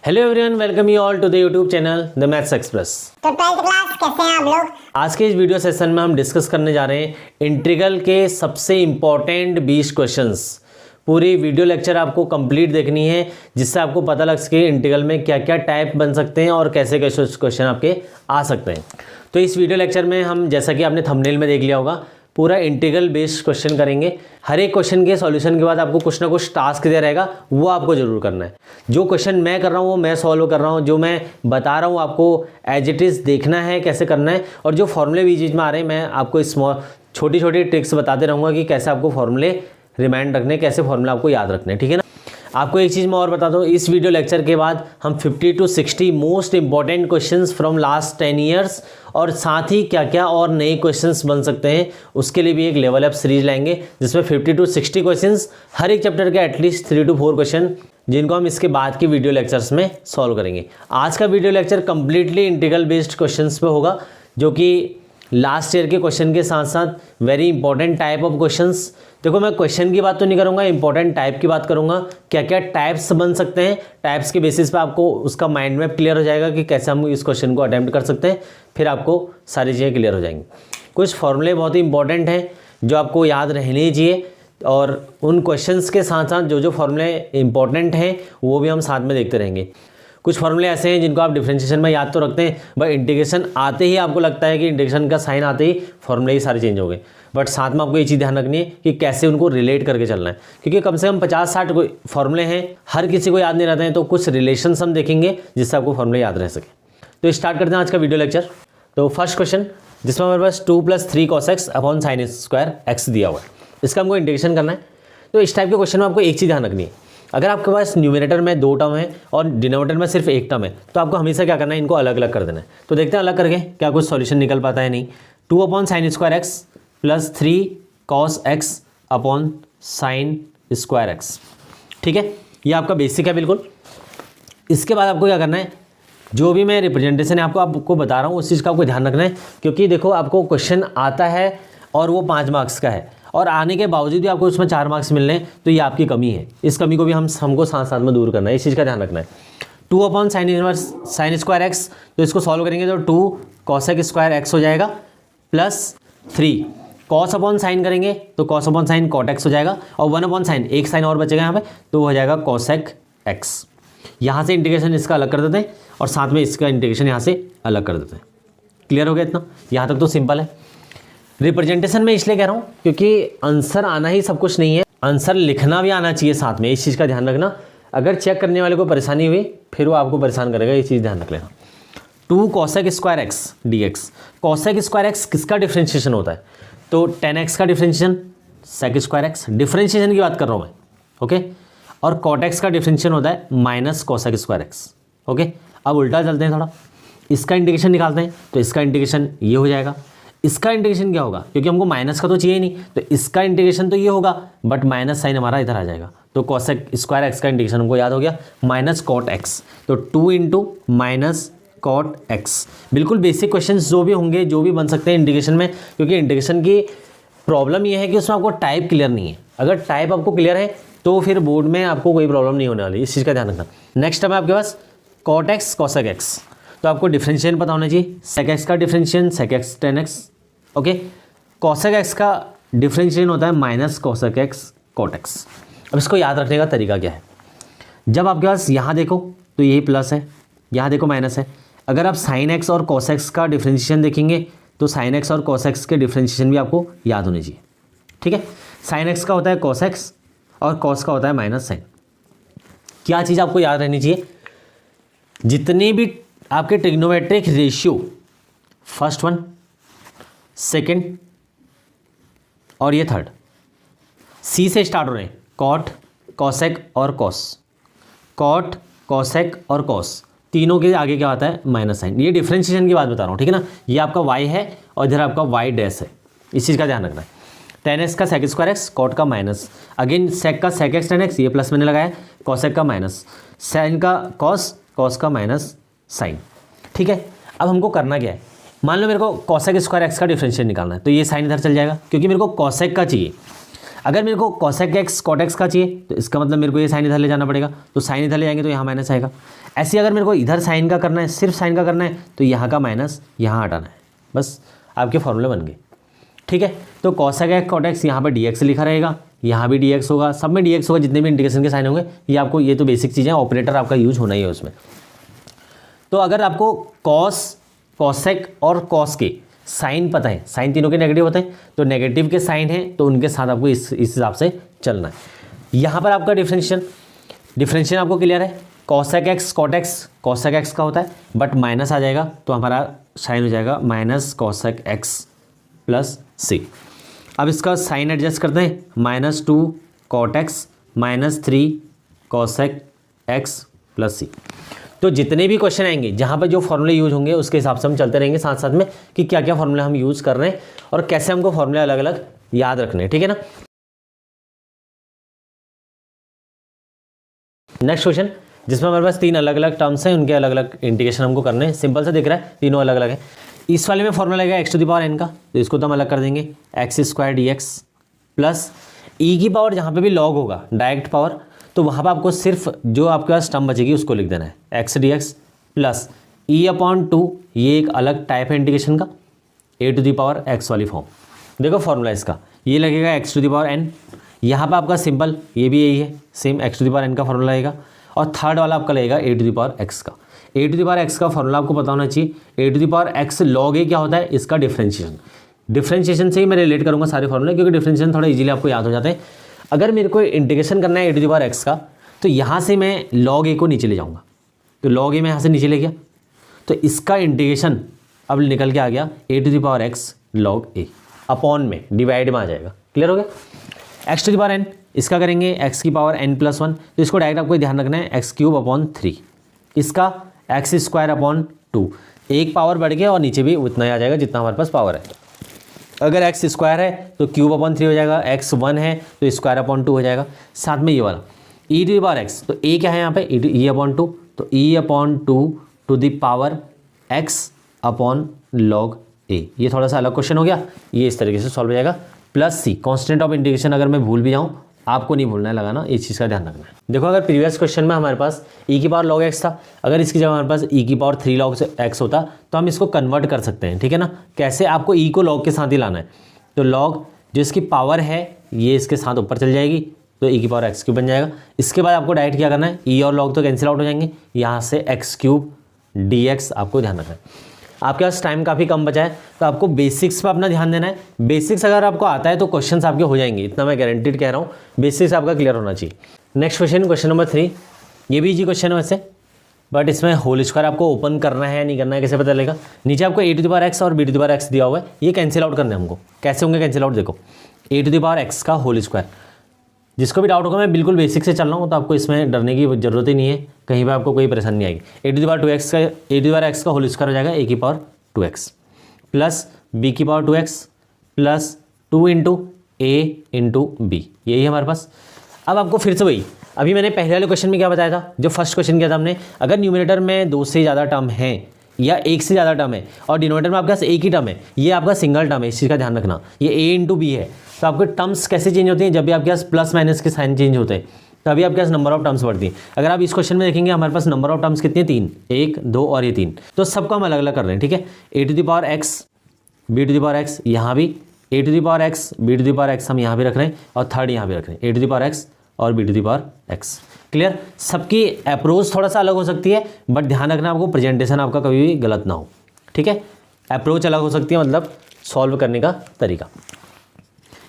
Hello everyone, welcome you all to the YouTube channel the maths express. तो 12th class कैसे हैं आप लोग। आज के इस वीडियो सेशन में हम डिस्कस करने जा रहे हैं इंटीग्रल के सबसे इम्पॉर्टेंट 20 क्वेश्चंस। पूरी वीडियो लेक्चर आपको कंप्लीट देखनी है जिससे आपको पता लग सके इंटीग्रल में क्या क्या टाइप बन सकते हैं और कैसे कैसे क्वेश्चन आपके आ सकते हैं। तो इस वीडियो लेक्चर में हम, जैसा कि आपने थंबनेल में देख लिया होगा, पूरा इंटीग्रल बेस्ड क्वेश्चन करेंगे। हर एक क्वेश्चन के सॉल्यूशन के बाद आपको कुछ ना कुछ टास्क दिया रहेगा, वो आपको जरूर करना है। जो क्वेश्चन मैं कर रहा हूँ वो मैं सॉल्व कर रहा हूँ, जो मैं बता रहा हूँ आपको एज इट इज़ देखना है कैसे करना है। और जो फॉर्मूले बीच बीच में आ रहे हैं मैं आपको छोटी छोटी ट्रिक्स बताते रहूँगा कि कैसे आपको फॉर्मूले रिमाइंड रखने, कैसे फॉर्मूला आपको याद रखने, ठीक है ना। आपको एक चीज़ मैं और बता दूँ, इस वीडियो लेक्चर के बाद हम 50 to 60 most important questions from last 10 years और साथ ही क्या क्या और नए क्वेश्चंस बन सकते हैं उसके लिए भी एक लेवल अप सीरीज लाएंगे जिसमें 50 to 60 क्वेश्चंस, हर एक चैप्टर के एटलीस्ट 3 to 4 क्वेश्चन जिनको हम इसके बाद के वीडियो लेक्चर्स में सॉल्व करेंगे। आज का video lecture completely integral based questions पे होगा, जो कि लास्ट ईयर के क्वेश्चन के साथ साथ very important type of questions. देखो, मैं क्वेश्चन की बात तो नहीं करूंगा, इंपॉर्टेंट टाइप की बात करूंगा। क्या क्या टाइप्स बन सकते हैं, टाइप्स के बेसिस पे आपको उसका माइंड मैप क्लियर हो जाएगा कि कैसे हम इस क्वेश्चन को अटेम्प्ट कर सकते हैं। फिर आपको सारी चीज़ें क्लियर हो जाएंगी। कुछ फॉर्मूले बहुत ही इंपॉर्टेंट हैं जो आपको याद रहने ही चाहिए, और उन क्वेश्चंस के साथ साथ जो जो फॉर्मूले इंपॉर्टेंट हैं वो भी हम साथ में देखते रहेंगे। कुछ फॉर्मूले ऐसे हैं जिनको आप डिफरेंशिएशन में याद तो रखते हैं, बट इंटीग्रेशन आते ही आपको लगता है कि इंटीग्रेशन का साइन आते ही फॉर्मूले ही सारे चेंज हो गए। बट साथ में आपको ये चीज़ ध्यान रखनी है कि कैसे उनको रिलेट करके चलना है, क्योंकि कम से कम 50-60 फॉर्मूले हैं, हर किसी को याद नहीं रहते हैं। तो कुछ रिलेशंस हम देखेंगे जिससे आपको फॉर्मूले याद रह सके। तो स्टार्ट करते हैं आज का वीडियो लेक्चर। तो फर्स्ट क्वेश्चन, जिसमें हमारे पास 2 + 3 cos x upon sin square x दिया हुआ है, इसका हमको इंटीग्रेशन करना है। तो इस टाइप के क्वेश्चन में आपको एक चीज़ ध्यान रखनी है, अगर आपके पास न्यूमरेटर में 2 टर्म है और डिनोमिनेटर में सिर्फ एक टर्म है तो आपको हमेशा क्या करना है, इनको अलग अलग कर देना है। तो देखते हैं अलग करके क्या कुछ सॉल्यूशन निकल पाता है। नहीं, 2 upon sin square x plus 3 cos x upon sin square x, ठीक है। ये आपका बेसिक है बिल्कुल। इसके बाद आपको क्या करना है, जो भी मैं रिप्रेजेंटेशन है आपको बता रहा हूँ उस चीज़ का आपको ध्यान रखना है, क्योंकि देखो आपको क्वेश्चन आता है और वो 5 मार्क्स का है और आने के बावजूद भी आपको उसमें 4 मार्क्स मिल रहे हैं, तो ये आपकी कमी है। इस कमी को भी हमको साथ साथ में दूर करना है, इस चीज़ का ध्यान रखना है। 2 अपॉन sin स्क्वायर एक्स, तो इसको सॉल्व करेंगे तो 2 cosec स्क्वायर x हो जाएगा प्लस 3 cos अपॉन साइन करेंगे तो cos upon sine cot x हो जाएगा, और 1 अपॉन साइन, एक साइन और बचेगा यहाँ पे, तो हो जाएगा cosec x। यहाँ से इंटीग्रेशन इसका अलग कर देते हैं और साथ में इसका इंटीग्रेशन यहाँ से अलग कर देते हैं। क्लियर हो गया इतना? यहाँ तक तो सिंपल है। रिप्रेजेंटेशन में इसलिए कह रहा हूँ क्योंकि आंसर आना ही सब कुछ नहीं है, आंसर लिखना भी आना चाहिए साथ में, इस चीज़ का ध्यान रखना। अगर चेक करने वाले को परेशानी हुई फिर वो आपको परेशान करेगा, ये चीज़ ध्यान रख लेना। 2 cosec square x dx, cosec square x किसका डिफ्रेंशिएशन होता है, तो 10x का differentiation sec square x, differentiation की बात कर रहा हूँ मैं, ओके। और cot x का डिफ्रेंशिएशन होता है minus cosec square x, okay. अब उल्टा चलते हैं थोड़ा, इसका इंटीग्रेशन निकालते हैं तो इसका इंटीग्रेशन ये हो जाएगा। इसका इंटीग्रेशन क्या होगा, क्योंकि हमको माइनस का तो चाहिए नहीं, तो इसका इंटीग्रेशन तो ये होगा, बट माइनस साइन हमारा इधर आ जाएगा, तो cosec स्क्वायर एक्स का इंटीग्रेशन हमको याद हो गया, माइनस cot x, तो 2 इंटू माइनस cot x। बिल्कुल बेसिक क्वेश्चंस जो भी होंगे, जो भी बन सकते हैं इंटीग्रेशन में, क्योंकि इंटीग्रेशन की प्रॉब्लम ये है कि उसमें आपको टाइप क्लियर नहीं है। अगर टाइप आपको क्लियर है तो फिर बोर्ड में आपको कोई प्रॉब्लम नहीं होने वाली, इस चीज़ का ध्यान रखना। नेक्स्ट है आपके पास cot x cosec x, तो आपको डिफरेंशिएशन पता होना चाहिए। sec x का differentiation sec x 10x, okay. cosec x का डिफरेंशिएशन होता है minus cosec x cot x। अब इसको याद रखने का तरीका क्या है, जब आपके पास यहाँ देखो तो यही प्लस है, यहाँ देखो माइनस है। अगर आप sin x और cos x का डिफरेंशिएशन देखेंगे तो sin x और cos x के डिफरेंशिएशन भी आपको याद होने चाहिए, ठीक है। sin x का होता है cos x और cos का होता है माइनस साइन। क्या चीज़ आपको याद रहनी चाहिए, जितने भी आपके trigonometric ratio, first one, second और ये थर्ड, सी से स्टार्ट हो रहे हैं, कॉट, कॉसेक और कॉस, कॉट, कॉसेक और कॉस, तीनों के आगे क्या आता है, माइनस साइन। ये डिफरेंशिएशन की बात बता रहा हूँ, ठीक है ना। ये आपका y है और इधर आपका y डैश है, इस चीज़ का ध्यान रखना है। 10x का sec स्क्वायर एक्स, कॉट का माइनस, अगेन सेक का sec x 10x, ये प्लस मैंने लगाया, कॉसेक का माइनस, साइन का कॉस, कॉस का माइनस साइन, ठीक है। अब हमको करना क्या है, मान लो मेरे को cosec स्क्वायर एक्स का डिफरेंशिएशन निकालना है, तो ये साइन इधर चल जाएगा क्योंकि मेरे को cosec का चाहिए। अगर मेरे को cosec x cot x का चाहिए तो इसका मतलब मेरे को ये साइन इधर ले जाना पड़ेगा, तो साइन इधर ले जाएंगे तो यहाँ माइनस आएगा। ऐसे अगर मेरे को इधर साइन का करना है, सिर्फ साइन का करना है, तो यहाँ का माइनस यहाँ हटाना है, बस आपके फॉर्मूले बन गए। ठीक है, तो cosec x cot x यहाँ पर dx लिखा रहेगा, यहाँ भी dx होगा, सब में dx होगा, जितने भी इंटीग्रेशन के साइन होंगे ये आपको, ये तो बेसिक चीज़ें, ऑपरेटर आपका यूज होना ही है उसमें। तो अगर आपको cosec और cos के साइन पता है, साइन तीनों के नेगेटिव होते हैं, तो नेगेटिव के साइन हैं तो उनके साथ आपको इस हिसाब से चलना है। यहाँ पर आपका डिफरेंशिएशन आपको क्लियर है, cosec x cot x cosec x का होता है बट माइनस आ जाएगा तो हमारा साइन हो जाएगा माइनस cosec x प्लस सी। अब इसका साइन एडजस्ट करते हैं, -2 cot x -3 cosec x plus c. तो जितने भी क्वेश्चन आएंगे जहाँ पर जो फॉर्मूले यूज होंगे उसके हिसाब से हम चलते रहेंगे साथ साथ में कि क्या क्या फॉर्मूले हम यूज़ कर रहे हैं और कैसे हमको फॉर्मूले अलग अलग याद रखने हैं। ठीक है ना। नेक्स्ट क्वेश्चन जिसमें हमारे पास तीन अलग अलग टर्म्स हैं, उनके अलग अलग इंटीग्रेशन हमको करने हैं। सिंपल सा दिख रहा है, तीनों अलग अलग है। इस वाले में फॉर्मूला लगेगा x to the power n का, तो इसको तो हम अलग कर देंगे, x² dx प्लस e की पावर, जहाँ पे भी log होगा डायरेक्ट पावर, तो वहाँ पर आपको सिर्फ जो आपके पास टर्म बचेगी उसको लिख देना है, x dx प्लस e/2, ये एक अलग टाइप है इंटीग्रेशन का, a to the power x वाली फॉर्म। देखो फॉर्मूला इसका ये लगेगा x to the power n, यहाँ पर आपका सिंपल ये भी यही है, same x to the power n का फॉर्मूला लगेगा, और थर्ड वाला आपका लगेगा a to the power x का। a to the power x का फॉर्मूला आपको पता होना चाहिए, a to the power x log a क्या होता है, इसका डिफरेंशिएशन से ही मैं रिलेट करूँगा सारे फॉर्मूले, क्योंकि डिफरेंशिएशन थोड़ा इजीली आपको याद हो जाते हैं। अगर मेरे को इंटीग्रेशन करना है a to the power x का, तो यहाँ से मैं log a को नीचे ले जाऊँगा, तो log a मैं यहाँ से नीचे ले गया, तो इसका इंटीग्रेशन अब निकल के आ गया a to the power x log a upon में डिवाइड में आ जाएगा। क्लियर हो गया। x to the power n, इसका करेंगे x की पावर n+1, तो इसको डायरेक्ट आपको ध्यान रखना है x³ 3, इसका x²/2, एक पावर बढ़ गया और नीचे भी उतना ही आ जाएगा जितना हमारे पास पावर है। अगर x² है तो (3) हो जाएगा, x1 है तो (2) हो जाएगा। साथ में ये वाला e to the power x, तो a क्या है यहाँ पे e/2, तो e/2 to the power x upon log a। ये थोड़ा सा अलग क्वेश्चन हो गया, ये इस तरीके से सॉल्व हो जाएगा। Plus c constant of integration, अगर मैं भूल भी जाऊँ आपको नहीं भूलना है लगाना, इस चीज़ का ध्यान रखना है। देखो अगर प्रीवियस क्वेश्चन में हमारे पास e की पावर log x था, अगर इसकी जगह हमारे पास e की पावर 3 log x होता तो हम इसको कन्वर्ट कर सकते हैं। ठीक है ना। कैसे, आपको e को log के साथ ही लाना है, तो log जो इसकी पावर है ये इसके साथ ऊपर चल जाएगी, तो e की पावर x³ बन जाएगा। इसके बाद आपको डायरेक्ट क्या करना है, e और log तो कैंसिल आउट हो जाएंगे, यहाँ से x³ dx आपको ध्यान रखना है। आपके पास टाइम काफ़ी कम बचा है, तो आपको बेसिक्स पर अपना ध्यान देना है। बेसिक्स अगर आपको आता है तो क्वेश्चंस आपके हो जाएंगे, इतना मैं गारंटीड कह रहा हूँ। बेसिक्स आपका क्लियर होना चाहिए। नेक्स्ट क्वेश्चन, क्वेश्चन नंबर 3, ये भी इजी क्वेश्चन है वैसे, बट इसमें होल स्क्वायर आपको ओपन करना है या नहीं करना है कैसे पता चलेगा। नीचे आपको a to the power x और b to the power x दिया हुआ है, ये कैंसिल आउट करना है हमको। कैसे होंगे कैंसिल आउट, देखो a to the power x का होल स्क्वायर, जिसको भी डाउट होगा मैं बिल्कुल बेसिक से चल रहा हूँ, तो आपको इसमें डरने की जरूरत ही नहीं है, कहीं पर आपको कोई परेशानी नहीं आएगी। a to the power 2x का, a to the power x का होल स्क्वायर हो जाएगा a की पावर 2x प्लस b की power 2x plus 2 into a into b, यही है हमारे पास। अब आपको फिर से वही, अभी मैंने पहले वाले क्वेश्चन में क्या बताया था, जो फर्स्ट क्वेश्चन किया था हमने, अगर न्यूमरेटर में 2 से ज़्यादा टर्म है या 1 से ज़्यादा टर्म है और डिनोमिनेटर में आपके पास एक ही टर्म है, ये आपका सिंगल टर्म है, इस चीज़ का ध्यान रखना। ये a इंटू बी है, तो आपके टर्म्स कैसे चेंज होते हैं, जब भी आपके पास प्लस माइनस के साइन चेंज होते हैं तभी आपके पास नंबर ऑफ टर्म्स बढ़ती हैं। अगर आप इस क्वेश्चन में देखेंगे हमारे पास नंबर ऑफ टर्म्स कितनी है, 3, 1, 2 और ये 3, तो सबको हम अलग अलग कर रहे हैं। ठीक है, a to the power x, b to the power x, यहाँ भी a to the power x, b to the power x हम यहाँ भी रख रहे हैं, और थर्ड यहाँ भी रख रहे हैं, a to the power x और b to the power x। Clear. सबकी अप्रोच थोड़ा सा अलग हो सकती है, बट ध्यान रखना आपको प्रेजेंटेशन आपका कभी भी गलत ना हो। ठीक है, अप्रोच अलग हो सकती है, मतलब सॉल्व करने का तरीका।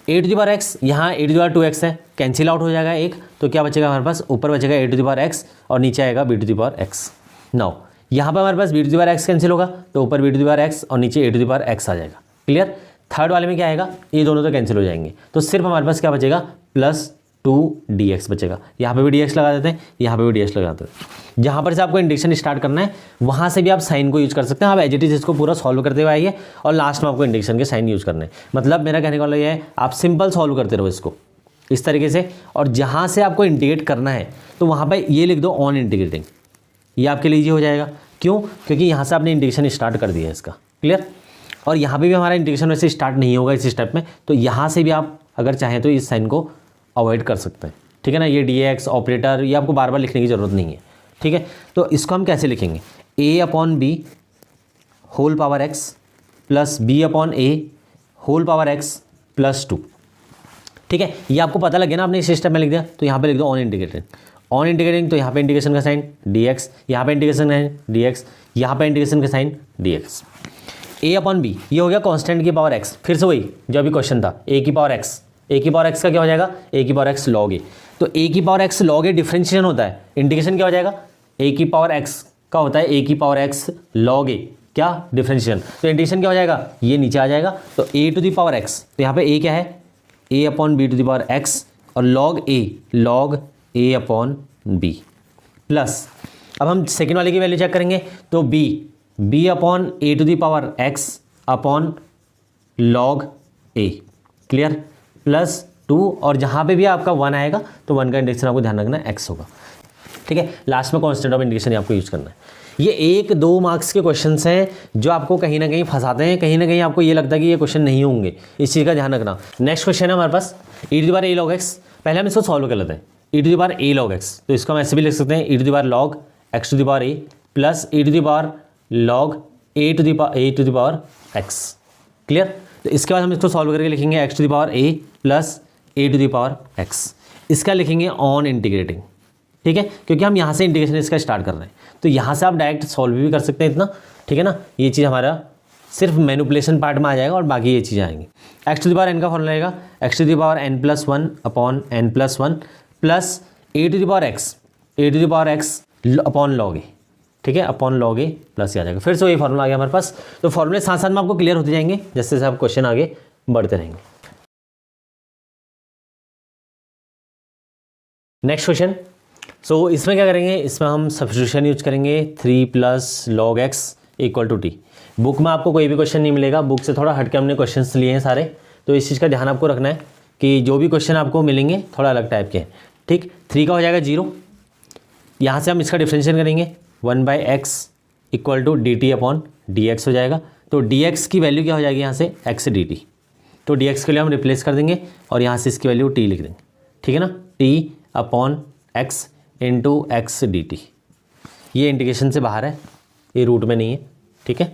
a to the power x, यहाँ a to the power 2x है, कैंसिल आउट हो जाएगा एक, तो क्या बचेगा हमारे पास, ऊपर बचेगा a to the power x और नीचे आएगा b to the power x। Now यहाँ पर हमारे पास b to the power x cancel होगा, तो ऊपर b to the power x और नीचे a to the power x आ जाएगा। क्लियर। थर्ड वाले में क्या आएगा, ये दोनों तो कैंसिल हो जाएंगे, तो सिर्फ हमारे पास क्या बचेगा, +2 dx बचेगा। यहाँ पे भी dx लगा देते हैं, यहाँ पे भी dx लगा देते हैं। जहाँ पर से आपको इंडक्शन स्टार्ट करना है वहाँ से भी आप साइन को यूज कर सकते हैं। आप एज इट इज इसको पूरा सॉल्व करते हुए आइए और लास्ट में आपको इंडक्शन के साइन यूज करने हैं। मतलब मेरा कहने का मतलब ये है, आप सिंपल सॉल्व करते रहो इसको इस तरीके से, और जहाँ से आपको इंटीग्रेट करना है तो वहाँ पर ये लिख दो ऑन इंटीग्रेटिंग, ये आपके लिए ईजी हो जाएगा। क्यों, क्योंकि यहाँ से आपने इंटीग्रेशन स्टार्ट कर दिया है इसका। क्लियर। और यहाँ पे भी हमारा इंटीग्रेशन वैसे स्टार्ट नहीं होगा इस स्टेप में, तो यहाँ से भी आप अगर चाहें तो इस साइन को अवॉइड कर सकते हैं, ठीक है ना। ये dx ऑपरेटर ये आपको बार बार लिखने की ज़रूरत नहीं है, ठीक है। तो इसको हम कैसे लिखेंगे, a upon b whole power x plus b upon a whole power x plus 2, ठीक है। ये आपको पता लग गया ना, आपने इस स्टेप में लिख दिया, तो यहाँ पे लिख दो ऑन इंटीग्रेटिंग। ऑन इंटीग्रेटिंग तो यहाँ पे इंटीग्रेशन का साइन dx, यहाँ पे इंटीग्रेशन का साइन dx, यहाँ पे इंटीग्रेशन का sign dx। a upon b ये हो गया कांस्टेंट की पावर x, फिर से वही जो अभी क्वेश्चन था, a की पावर x, a की पावर x का क्या हो जाएगा, a की पावर x log a। तो a की power x log a differentiation होता है, इंटीग्रेशन क्या हो जाएगा, a की पावर x का होता है a की पावर x log a, क्या डिफरेंशिएशन। तो इंटीग्रेशन क्या हो जाएगा, ये नीचे आ जाएगा, तो a to the power x, तो यहाँ पे a क्या है, a upon b to the power x, और log a upon b plus, अब हम सेकेंड वाले की वैल्यू चेक करेंगे, तो b upon a to the power x upon log a, clear, plus 2, और जहाँ पे भी आपका 1 आएगा तो 1 का इंटीग्रेशन आपको ध्यान रखना है x होगा, ठीक है। लास्ट में कांस्टेंट ऑफ इंटीग्रेशन आपको यूज करना है। ये 1-2 मार्क्स के क्वेश्चंस हैं जो आपको कहीं ना कहीं फंसाते हैं, कहीं ना कहीं आपको ये लगता है कि ये क्वेश्चन नहीं होंगे, इस चीज़ का ध्यान रखना। नेक्स्ट क्वेश्चन है हमारे पास e to the power a log x, पहले हम इसको सॉल्व कर लेते हैं। e to the power a log x, तो इसको हम ऐसे भी लिख सकते हैं e to the power log x to the power a plus e to the power log a to the power x, clear. तो इसके बाद हम इसको सॉल्व करके लिखेंगे x to the power a plus a to the power x, इसका लिखेंगे on integrating, ठीक है, क्योंकि हम यहाँ से इंटीग्रेशन इसका स्टार्ट कर रहे हैं, तो यहाँ से आप डायरेक्ट सॉल्व भी कर सकते हैं इतना, ठीक है ना। ये चीज़ हमारा सिर्फ मैनिपुलेशन पार्ट में आ जाएगा और बाकी ये चीज़ें आएंगी। X to the power n का फॉर्मूला रहेगा x to the power n plus 1 upon n plus 1 plus a to the power x upon log a, ठीक है, अपॉन log a प्लस आ जाएगा। फिर से ये फॉर्मूला आ गया हमारे पास। तो फॉर्मूले साथ साथ में आपको क्लियर होते जाएंगे जैसे जैसे आप क्वेश्चन आगे बढ़ते रहेंगे। नेक्स्ट क्वेश्चन, सो इसमें क्या करेंगे, इसमें हम सब्स्टिट्यूशन यूज करेंगे 3 plus log x equal to t. Book में आपको कोई भी क्वेश्चन नहीं मिलेगा, बुक से थोड़ा हटके हमने क्वेश्चंस लिए हैं सारे, तो इस चीज़ का ध्यान आपको रखना है कि जो भी क्वेश्चन आपको मिलेंगे थोड़ा अलग टाइप के हैं, ठीक। 3 का हो जाएगा 0, यहाँ से हम इसका डिफरेंशिएशन करेंगे 1/x equal to dt upon dx हो जाएगा। तो dx की वैल्यू क्या हो जाएगी यहाँ से x dt, तो dx के लिए हम रिप्लेस कर देंगे और यहाँ से इसकी वैल्यू t लिख देंगे, ठीक है ना, t upon x into x D T. ये इंटीग्रेशन से बाहर है, ये रूट में नहीं है, ठीक है।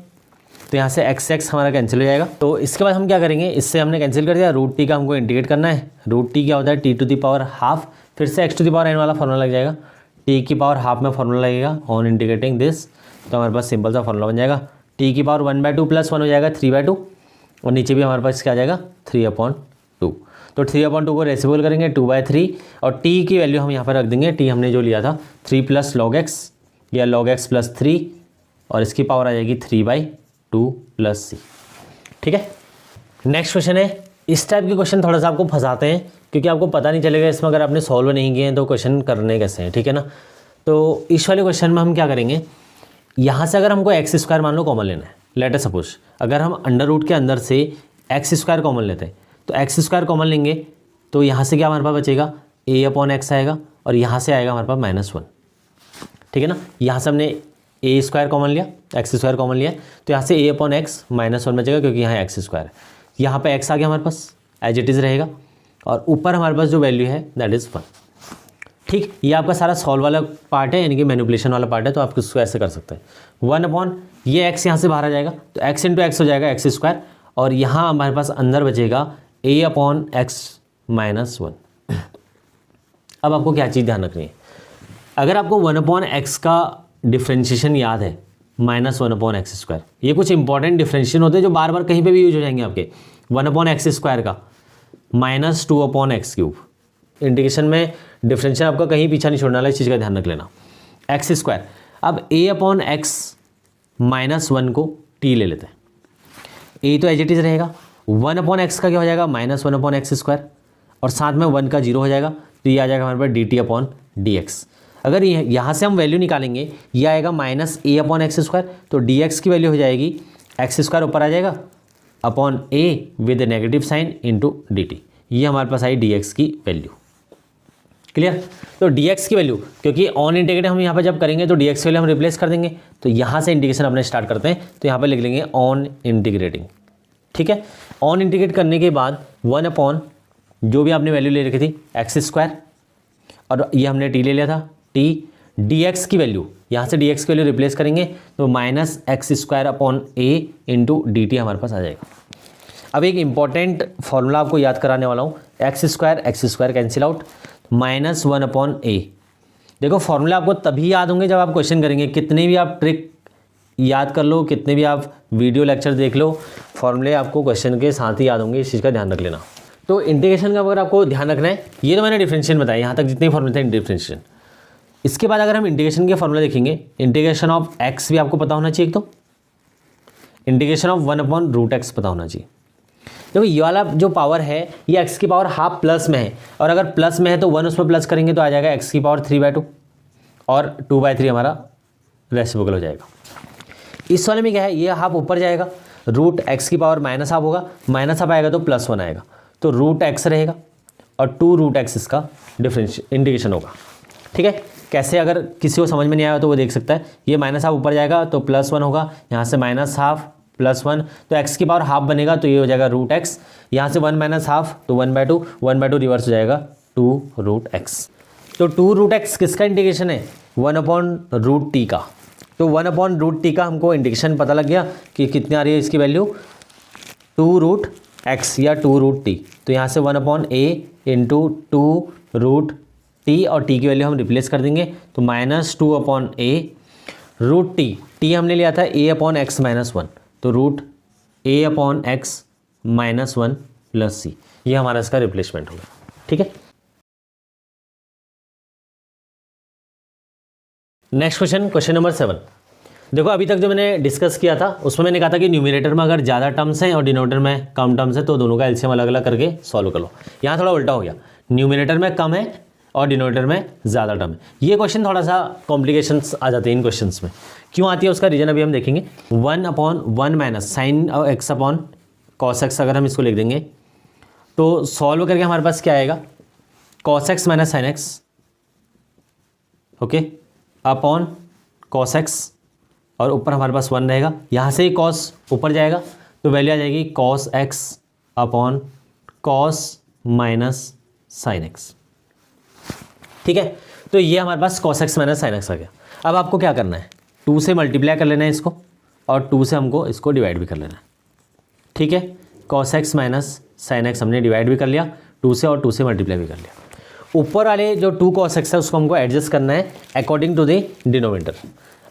तो यहाँ से x हमारा कैंसिल हो जाएगा। तो इसके बाद हम क्या करेंगे, इससे हमने कैंसिल कर दिया, रूट टी का हमको इंटीग्रेट करना है। रूट टी क्या होता है, t to the power half, फिर से x to the power n वाला फॉर्मूला लग जाएगा, टी की पावर हाफ में फॉर्मूला लगेगा ऑन इंटीग्रेटिंग दिस, तो हमारे पास सिंपल सा फॉर्मूला बन जाएगा, टी की पावर 1/2 प्लस 1 हो जाएगा 3/2, और नीचे भी हमारे पास क्या आ जाएगा 3/2। तो 3/2 को रेसिबल करेंगे 2/3, और t की वैल्यू हम यहाँ पर रख देंगे, t हमने जो लिया था 3 प्लस log x या log x प्लस 3, और इसकी पावर आ जाएगी 3/2 प्लस c, ठीक है। नेक्स्ट क्वेश्चन है, इस टाइप के क्वेश्चन थोड़ा सा आपको फंसाते हैं क्योंकि आपको पता नहीं चलेगा इसमें, अगर आपने सॉल्व नहीं किए हैं तो क्वेश्चन करने कैसे हैं, ठीक है ना। तो इस वाले क्वेश्चन में हम क्या करेंगे, यहाँ से अगर हमको एक्स स्क्वायर मान लो कॉमन लेना है, लेट अस सपोज अगर हम अंडर रूट के अंदर से एक्स स्क्वायर कॉमन लेते हैं, तो एक्स स्क्वायर कॉमन लेंगे तो यहाँ से क्या हमारे पास बचेगा, a अपॉन एक्स आएगा, और यहाँ से आएगा हमारे पास -1, ठीक है ना। यहाँ से हमने a स्क्वायर कॉमन लिया, एक्स स्क्वायर कॉमन लिया, तो यहाँ से a अपॉन एक्स -1 बचेगा क्योंकि यहाँ एक्स स्क्वायर है, यहाँ पे x आ गया हमारे पास एज इट इज़ रहेगा, और ऊपर हमारे पास जो वैल्यू है दैट इज़ 1, ठीक। ये आपका सारा सॉल्व वाला पार्ट है, यानी कि मैनिपुलेशन वाला पार्ट है, तो आप इसको ऐसे कर सकते हैं 1 अपॉन ये x यहाँ से बाहर आ जाएगा, तो x इंटू एक्स हो जाएगा एक्स स्क्वायर, और यहाँ हमारे पास अंदर बचेगा a अपॉन एक्स -1। अब आपको क्या चीज़ ध्यान रखनी है, अगर आपको 1 अपॉन एक्स का डिफ्रेंशिएशन याद है -1 अपॉन एक्स स्क्वायर, ये कुछ इंपॉर्टेंट डिफ्रेंशिएशन होते हैं जो बार बार कहीं पे भी यूज हो जाएंगे आपके। 1 अपॉन एक्स स्क्वायर का -2 अपॉन एक्स क्यूब, इंटीग्रेशन में डिफरेंशियल आपका कहीं पीछा नहीं छोड़ने वाला, इस चीज़ का ध्यान रख लेना। एक्स स्क्वायर, अब a अपॉन एक्स -1 को t ले लेते हैं, a तो एज इट इज़ रहेगा, 1 अपॉन एक्स का क्या हो जाएगा -1 अपॉन एक्स स्क्वायर, और साथ में 1 का 0 हो जाएगा, तो ये आ जाएगा हमारे पास dt अपॉन dx। अगर यहाँ से हम वैल्यू निकालेंगे, ये आएगा -a अपॉन एक्स स्क्वायर, तो dx की वैल्यू हो जाएगी एक्स स्क्वायर ऊपर आ जाएगा upon a with negative sine into dt, ये हमारे पास आई dx की वैल्यू, क्लियर। तो dx की वैल्यू, क्योंकि ऑन इंटीग्रेट हम यहाँ पर जब करेंगे तो dx की वैल्यू हम रिप्लेस कर देंगे, तो यहाँ से इंटीग्रेशन अपने स्टार्ट करते हैं, तो यहाँ पर लिख लेंगे ऑन इंटीग्रेटिंग, ठीक है। ऑन इंटीग्रेट करने के बाद 1 अपॉन जो भी आपने वैल्यू ले रखी थी एक्स स्क्वायर, और ये हमने टी ले लिया था टी, डी एक्स की वैल्यू यहाँ से डी एक्स की वैल्यू रिप्लेस करेंगे तो माइनस एक्स स्क्वायर अपॉन ए इंटू डी टी हमारे पास आ जाएगा। अब एक इंपॉर्टेंट फॉर्मूला आपको याद कराने वाला हूँ, x square cancel out, minus 1 upon a. देखो फॉर्मूला आपको तभी याद होंगे जब आप क्वेश्चन करेंगे, कितने भी आप ट्रिक याद कर लो, कितने भी आप वीडियो लेक्चर देख लो, फॉर्मूले आपको क्वेश्चन के साथ ही याद होंगे, इस चीज़ का ध्यान रख लेना। तो इंटीग्रेशन का अगर आपको ध्यान रखना है, ये तो मैंने डिफरेंशिएशन बताया, यहाँ तक जितने फॉर्मूले थे डिफरेंशिएशन। इसके बाद अगर हम इंटीग्रेशन के फॉर्मूला देखेंगे, इंटीग्रेशन ऑफ एक्स भी आपको पता होना चाहिए, एक तो integration of 1 upon root x पता होना चाहिए। देखो ये वाला जो पावर है ये एक्स की पावर हाफ प्लस में है, और अगर प्लस में है तो 1 उसमें प्लस करेंगे तो आ जाएगा एक्स की पावर 3/2 और 2/3 हमारा रेसिप्रोकल हो जाएगा। इस वाले में क्या है, ये हाफ ऊपर जाएगा, रूट एक्स की पावर माइनस हाफ होगा, माइनस हाफ आएगा तो प्लस 1 आएगा, तो रूट एक्स रहेगा और 2 रूट एक्स इसका इंटीग्रेशन होगा। ठीक है, कैसे अगर किसी को समझ में नहीं आया तो वो देख सकता है। ये माइनस हाफ ऊपर जाएगा तो प्लस 1 होगा, यहाँ से माइनस हाफ प्लस 1, तो एक्स की पावर हाफ बनेगा तो ये हो जाएगा रूट एक्स, यहाँ से 1 माइनस हाफ तो 1/2, 1/2 रिवर्स हो जाएगा 2 रूट एक्स। तो 2 रूट एक्स किसका इंटीग्रेशन है, 1 अपॉन रूट टी का। तो 1 अपॉन रूट टी का हमको इंटीग्रेशन पता लग गया कि कितनी आ रही है इसकी वैल्यू, 2 रूट एक्स या 2 रूट टी। तो यहाँ से 1 अपॉन ए इंटू 2 रूट टी, और टी की वैल्यू हम रिप्लेस कर देंगे तो -2 अपॉन ए रूट टी हमने लिया था ए अपॉन एक्स माइनस 1, तो रूट ए upon x minus 1 plus c, ये हमारा इसका रिप्लेसमेंट होगा। ठीक है, नेक्स्ट क्वेश्चन नंबर 7। देखो अभी तक जो मैंने डिस्कस किया था उसमें मैंने कहा था कि न्यूमरेटर में अगर ज़्यादा टर्म्स हैं और डिनोमिनेटर में कम टर्म्स हैं तो दोनों का एलसीएम अलग अलग करके सॉल्व कर लो। यहाँ थोड़ा उल्टा हो गया, न्यूमरेटर में कम है और डिनोमिनेटर में ज़्यादा टर्म है। ये क्वेश्चन थोड़ा सा कॉम्प्लिकेशंस आ जाते हैं इन क्वेश्चंस में। क्यों आती है उसका रीज़न अभी हम देखेंगे। 1 upon 1 minus sine x upon cos x अगर हम इसको लिख देंगे तो सॉल्व करके हमारे पास क्या आएगा, cos x minus sine x, okay, upon cos x, और ऊपर हमारे पास 1 रहेगा, यहाँ से ही कॉस ऊपर जाएगा तो वैल्यू आ जाएगी cos x upon cos minus sine x. ठीक है, तो ये हमारे पास cos x minus sine x आ गया। अब आपको क्या करना है, 2 से मल्टीप्लाई कर लेना है इसको, और 2 से हमको इसको डिवाइड भी कर लेना है। ठीक है, cos x minus sine x हमने डिवाइड भी कर लिया 2 से, और 2 से मल्टीप्लाई भी कर लिया। ऊपर वाले जो 2 कॉस एक्स है उसको हमको एडजस्ट करना है अकॉर्डिंग टू द डिनोमिनेटर।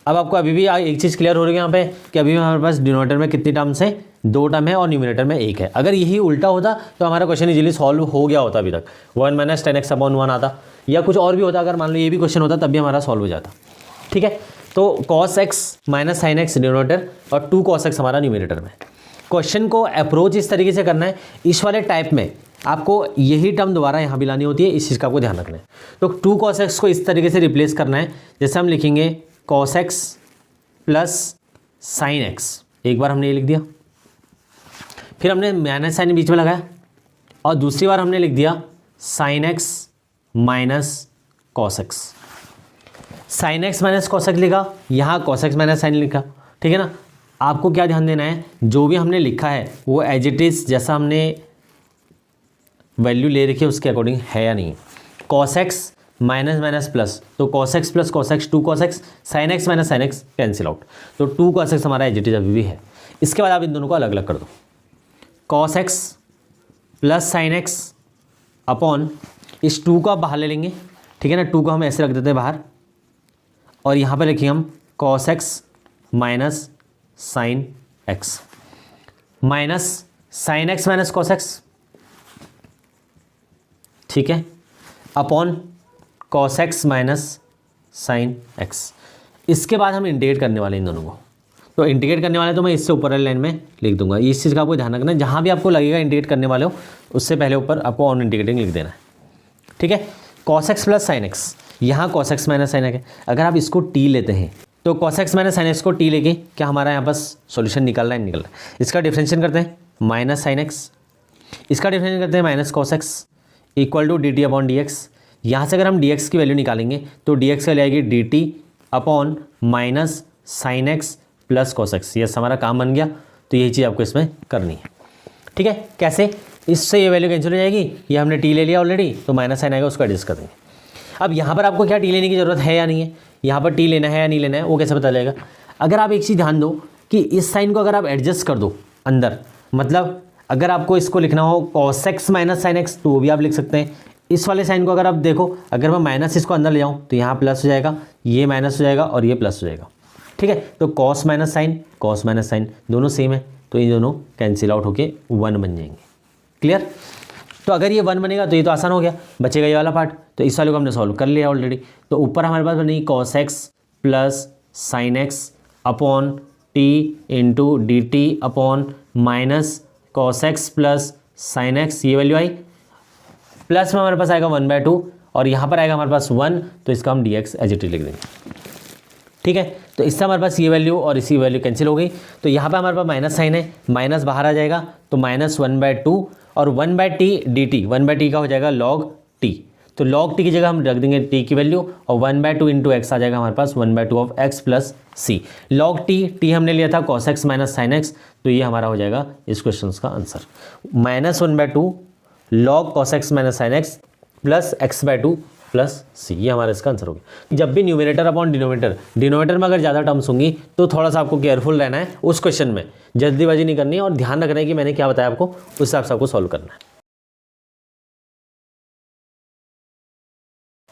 अब आपको अभी भी एक चीज़ क्लियर हो रही है यहाँ पे कि अभी हमारे पास डिनोमिनेटर में कितनी टर्म्स हैं, 2 टर्म है और न्यूमरेटर में 1 है। अगर यही उल्टा होता तो हमारा क्वेश्चन इजीली सॉल्व हो गया होता अभी तक, 1 माइनस 10x अपॉन 1 आता, या कुछ और भी होता। अगर मान लो ये भी क्वेश्चन होता तब भी हमारा सॉल्व हो जाता। ठीक है, तो cos x minus sine x denominator और 2 कॉस एक्स हमारा न्यूमरेटर में। क्वेश्चन को अप्रोच इस तरीके से करना है, इस वाले टाइप में आपको यही टर्म दोबारा यहाँ भी लानी होती है, इस चीज़ का आपको ध्यान रखना है। तो 2 कॉस एक्स को इस तरीके से रिप्लेस करना है, जैसे हम लिखेंगे cos x plus sine x, एक बार हमने ये लिख दिया, फिर हमने माइनस साइन बीच में लगाया, और दूसरी बार हमने लिख दिया sine x minus cos x. Sine x minus cos x लिखा, यहाँ कॉस एक्स माइनस साइन लिखा। ठीक है ना, आपको क्या ध्यान देना है, जो भी हमने लिखा है वो एज इट इज़ जैसा हमने वैल्यू ले रखी है उसके अकॉर्डिंग है या नहीं। Cos x minus minus plus, तो cos x plus cos x 2 cos x, sine x minus sine x cancel out, तो 2 कॉस एक्स हमारा एज इट इज अभी भी है। इसके बाद आप इन दोनों को अलग अलग कर दो, cos x plus sine x upon इस 2 को आप बाहर ले लेंगे। ठीक है ना, 2 को हम ऐसे रख देते हैं बाहर, और यहाँ पर लिखेंगे हम cos x minus sine x minus sine x minus cos x, ठीक है, upon cos x minus sine x. इसके बाद हम इंटीग्रेट करने वाले हैं इन दोनों को, तो इंटीग्रेट करने वाले तो मैं इससे ऊपर वाली लाइन में लिख दूंगा। इस चीज़ का आपको ध्यान रखना है, जहाँ भी आपको लगेगा इंटीग्रेट करने वाले हो उससे पहले ऊपर आपको ऑन इंटीग्रेटिंग लिख देना है। ठीक है, cos x plus sine x, यहाँ cos x minus sine x, अगर आप इसको टी लेते हैं तो cos x minus sine x को टी लेके क्या हमारा यहाँ पास सोल्यूशन निकल रहा है, इसका डिफरेंशिएशन करते हैं माइनस साइन एक्स, इसका डिफरेंशिएशन करते हैं minus cos x equal to d t upon d x. यहाँ से अगर हम डी एक्स की वैल्यू निकालेंगे तो डी एक्स का जाएगी D t upon minus sine x plus cos x. Yes, हमारा काम बन गया। तो यही चीज़ आपको इसमें करनी है। ठीक है, कैसे, इससे ये वैल्यू कैंसिल हो जाएगी, ये हमने टी ले लिया ऑलरेडी, तो माइनस साइन आएगा, उसको एडजस्ट कर देंगे। अब यहाँ पर आपको क्या टी लेने की ज़रूरत है या नहीं है, यहाँ पर टी लेना है या नहीं लेना है वो कैसे पता चलेगा। अगर आप एक चीज़ ध्यान दो कि इस साइन को अगर आप एडजस्ट कर दो अंदर, मतलब अगर आपको इसको लिखना हो cos x minus sine x तो वो भी आप लिख सकते हैं। इस वाले साइन को अगर आप देखो, अगर मैं माइनस इसको अंदर ले जाऊँ तो यहाँ प्लस हो जाएगा, ये माइनस हो जाएगा और ये प्लस हो जाएगा, ठीक है। तो cos माइनस साइन दोनों सेम है, तो ये दोनों कैंसिल आउट होके 1 बन जाएंगे। क्लियर। तो अगर ये 1 बनेगा तो ये तो आसान हो गया, बचेगा ये वाला पार्ट। तो इस वाले को हमने सॉल्व कर लिया ऑलरेडी। तो ऊपर हमारे पास बनेगी cos x plus sine x upon T into D t upon minus cos x plus sine x, ये वैल्यू आई, प्लस में हमारे पास आएगा 1/2 और यहाँ पर आएगा हमारे पास 1, तो इसका हम dx एज इट इज लिख देंगे, ठीक है। तो इससे हमारे पास ये वैल्यू और इसी वैल्यू कैंसिल हो गई। तो यहाँ पे हमारे पास माइनस साइन है, माइनस बाहर आ जाएगा, तो माइनस 1/2 और 1/t dt, 1/t का हो जाएगा log t, तो log t की जगह हम रख देंगे t की वैल्यू और 1/2 इंटू एक्स आ जाएगा हमारे पास 1/2 of x plus c. log t हमने लिया था cos x minus sine x, तो ये हमारा हो जाएगा इस क्वेश्चन का answer, -1/2 log cos x minus sine x plus x/2 plus c, ये हमारा इसका आंसर होगा। जब भी न्यूमरेटर अपॉन डिनोमिनेटर में अगर ज़्यादा टर्म्स होंगी तो थोड़ा सा आपको केयरफुल रहना है उस क्वेश्चन में, जल्दीबाजी नहीं करनी है और ध्यान रखना है कि मैंने क्या बताया आपको, उस हिसाब से आपको सॉल्व करना है।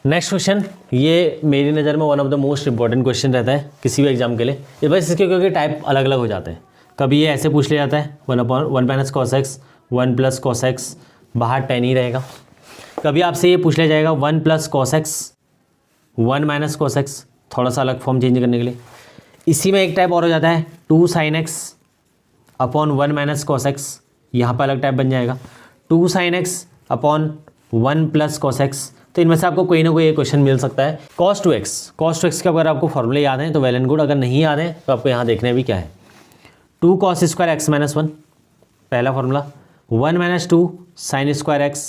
नेक्स्ट क्वेश्चन, ये मेरी नज़र में one of the most important question रहता है किसी भी एग्जाम के लिए। ये बस इसके क्योंकि टाइप अलग अलग हो जाते हैं। कभी ये ऐसे पूछ लिया जाता है 1 cos x 1 plus cos x, बाहर 10 ही रहेगा। कभी आपसे ये पूछ लिया जाएगा 1 plus cos x 1 minus cos x, थोड़ा सा अलग फॉर्म चेंज करने के लिए। इसी में एक टाइप और हो जाता है 2 sin x upon 1 minus cos x, यहाँ पर अलग टाइप बन जाएगा 2 sin x upon 1 plus cos x। तो इनमें से आपको कोई ना कोई एक क्वेश्चन मिल सकता है। cos 2x के अगर आपको फॉर्मूले याद हैं तो वेल एंड गुड, अगर नहीं याद है तो आपको यहाँ देखना भी क्या है। 2 cos स्क्वायर x माइनस 1 पहला formula, 1 minus 2 sign square x,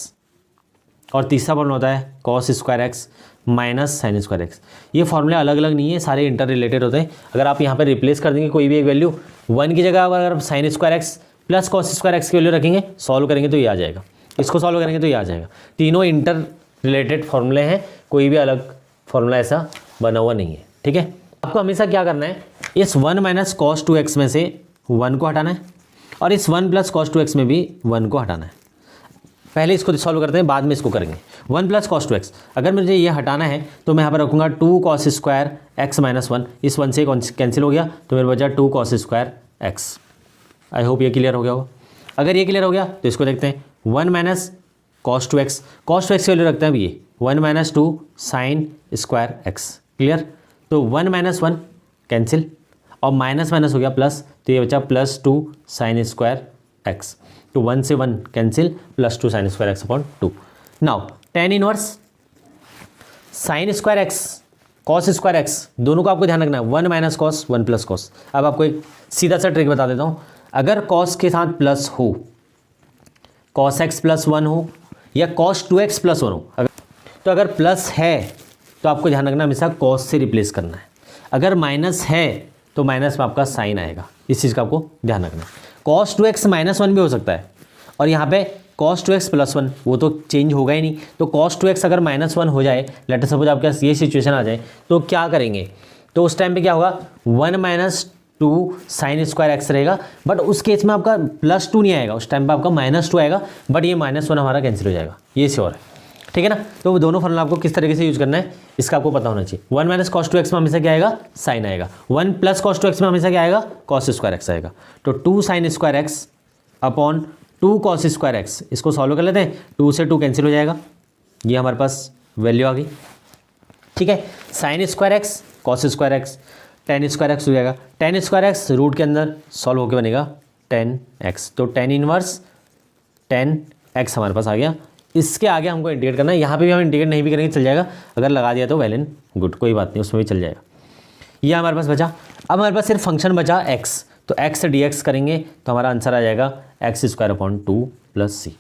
और तीसरा फॉर्मूला होता है cos square x minus sign square x। ये फॉर्मूले अलग अलग नहीं है, सारे इंटर रिलेटेड होते हैं। अगर आप यहाँ पर रिप्लेस कर देंगे कोई भी एक वैल्यू, 1 की जगह अगर sign square x plus cos square x की वैल्यू रखेंगे, सॉल्व करेंगे तो ये आ जाएगा, इसको सॉल्व करेंगे तो ये आ जाएगा। तीनों इंटर रिलेटेड फॉर्मूले हैं, कोई भी अलग फॉर्मूला ऐसा बना हुआ नहीं है, ठीक है। आपको हमेशा क्या करना है, इस 1 माइनस cos 2x में से 1 को हटाना है और इस 1 प्लस cos 2x में भी 1 को हटाना है। पहले इसको सॉल्व करते हैं, बाद में इसको करेंगे। 1 प्लस cos 2x, अगर मुझे ये हटाना है तो मैं यहाँ पर रखूँगा 2 cos स्क्वायर x माइनस 1, इस 1 से कैंसिल हो गया तो मेरे बचा 2 cos square x। I hope ये क्लियर हो गया होगा। अगर ये क्लियर हो गया तो इसको देखते हैं, 1 माइनस cos 2x की वैल्यू रखते हैं अब ये 1 minus 2 sign square x, clear. तो 1 माइनस 1 कैंसिल और माइनस माइनस हो गया प्लस, तो ये बचा प्लस 2 साइन स्क्वायर x। तो 1 से 1 cancel, plus 2 sign square x upon 2। Now tan inverse sine square x cos square x, दोनों को आपको ध्यान रखना है, 1 माइनस कॉस 1 प्लस कॉस। अब आपको एक सीधा सा ट्रिक बता देता हूँ, अगर cos के साथ प्लस हो, cos x प्लस 1 हो या cos 2x प्लस 1 हो, तो अगर प्लस है तो आपको ध्यान रखना हमेशा cos से रिप्लेस करना है। अगर माइनस है तो माइनस में आपका साइन आएगा, इस चीज़ का आपको ध्यान रखना है। cos 2x माइनस 1 भी हो सकता है और यहाँ पे cos 2x प्लस 1, वो तो चेंज होगा ही नहीं। तो cos 2x अगर माइनस 1 हो जाए, लेट सपोज आपके पास ये सिचुएशन आ जाए, तो क्या करेंगे, तो उस टाइम पे क्या होगा, 1 माइनस 2 साइन स्क्वायर x रहेगा, बट उस केस में आपका प्लस 2 नहीं आएगा, उस टाइम पे आपका -2 आएगा, बट ये -1 हमारा कैंसिल हो जाएगा, ये श्योर है, ठीक है ना। तो वो दोनों फॉर्मूला आपको किस तरीके से यूज़ करना है इसका आपको पता होना चाहिए। 1 माइनस cos 2x में हमेशा क्या आएगा, साइन आएगा। 1 प्लस cos 2x में हमेशा क्या आएगा, cos स्क्वायर x आएगा। तो 2 sign square x upon 2 cos square x, इसको सॉल्व कर लेते हैं, 2 से 2 कैंसिल हो जाएगा, ये हमारे पास वैल्यू आ गई, ठीक है। Sine square x cos square x, tan square x हो जाएगा, tan स्क्वायर x रूट के अंदर सॉल्व होकर बनेगा tan x। तो tan इनवर्स tan x हमारे पास आ गया। इसके आगे हमको इंटीग्रेट करना है, यहाँ पे भी हम इंटीग्रेट नहीं भी करेंगे चल जाएगा, अगर लगा दिया तो वेल एंड गुड, कोई बात नहीं, उसमें भी चल जाएगा। ये हमारे पास बचा। अब हमारे पास सिर्फ फंक्शन बचा x, तो x से dx करेंगे तो हमारा आंसर आ जाएगा x स्क्वायर अपॉन 2 प्लस सी।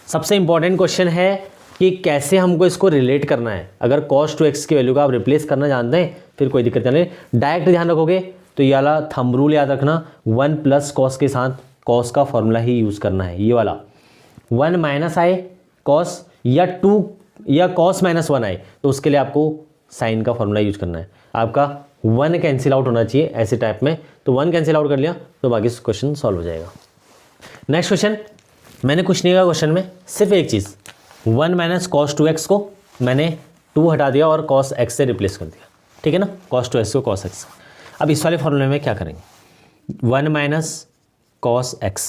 सबसे इंपॉर्टेंट क्वेश्चन है कि कैसे हमको इसको रिलेट करना है। अगर cos 2x की वैल्यू का आप रिप्लेस करना जानते हैं फिर कोई दिक्कत नहीं, डायरेक्ट ध्यान रखोगे तो ये वाला थंब रूल याद रखना, 1 प्लस कॉस के साथ कॉस का फॉर्मूला ही यूज़ करना है, ये वाला 1 माइनस आए कॉस या 2 या cos -1 आए तो उसके लिए आपको साइन का फॉर्मूला यूज करना है। आपका 1 कैंसिल आउट होना चाहिए ऐसे टाइप में, तो 1 कैंसिल आउट कर लिया तो बाकी क्वेश्चन सॉल्व हो जाएगा। नेक्स्ट क्वेश्चन, मैंने कुछ नहीं कहा क्वेश्चन में, सिर्फ एक चीज़ 1 माइनस cos 2x को मैंने 2 हटा दिया और cos x से रिप्लेस कर दिया, ठीक है ना, cos 2x को cos x। अब इस वाले फॉर्मूले में क्या करेंगे, 1 माइनस cos x।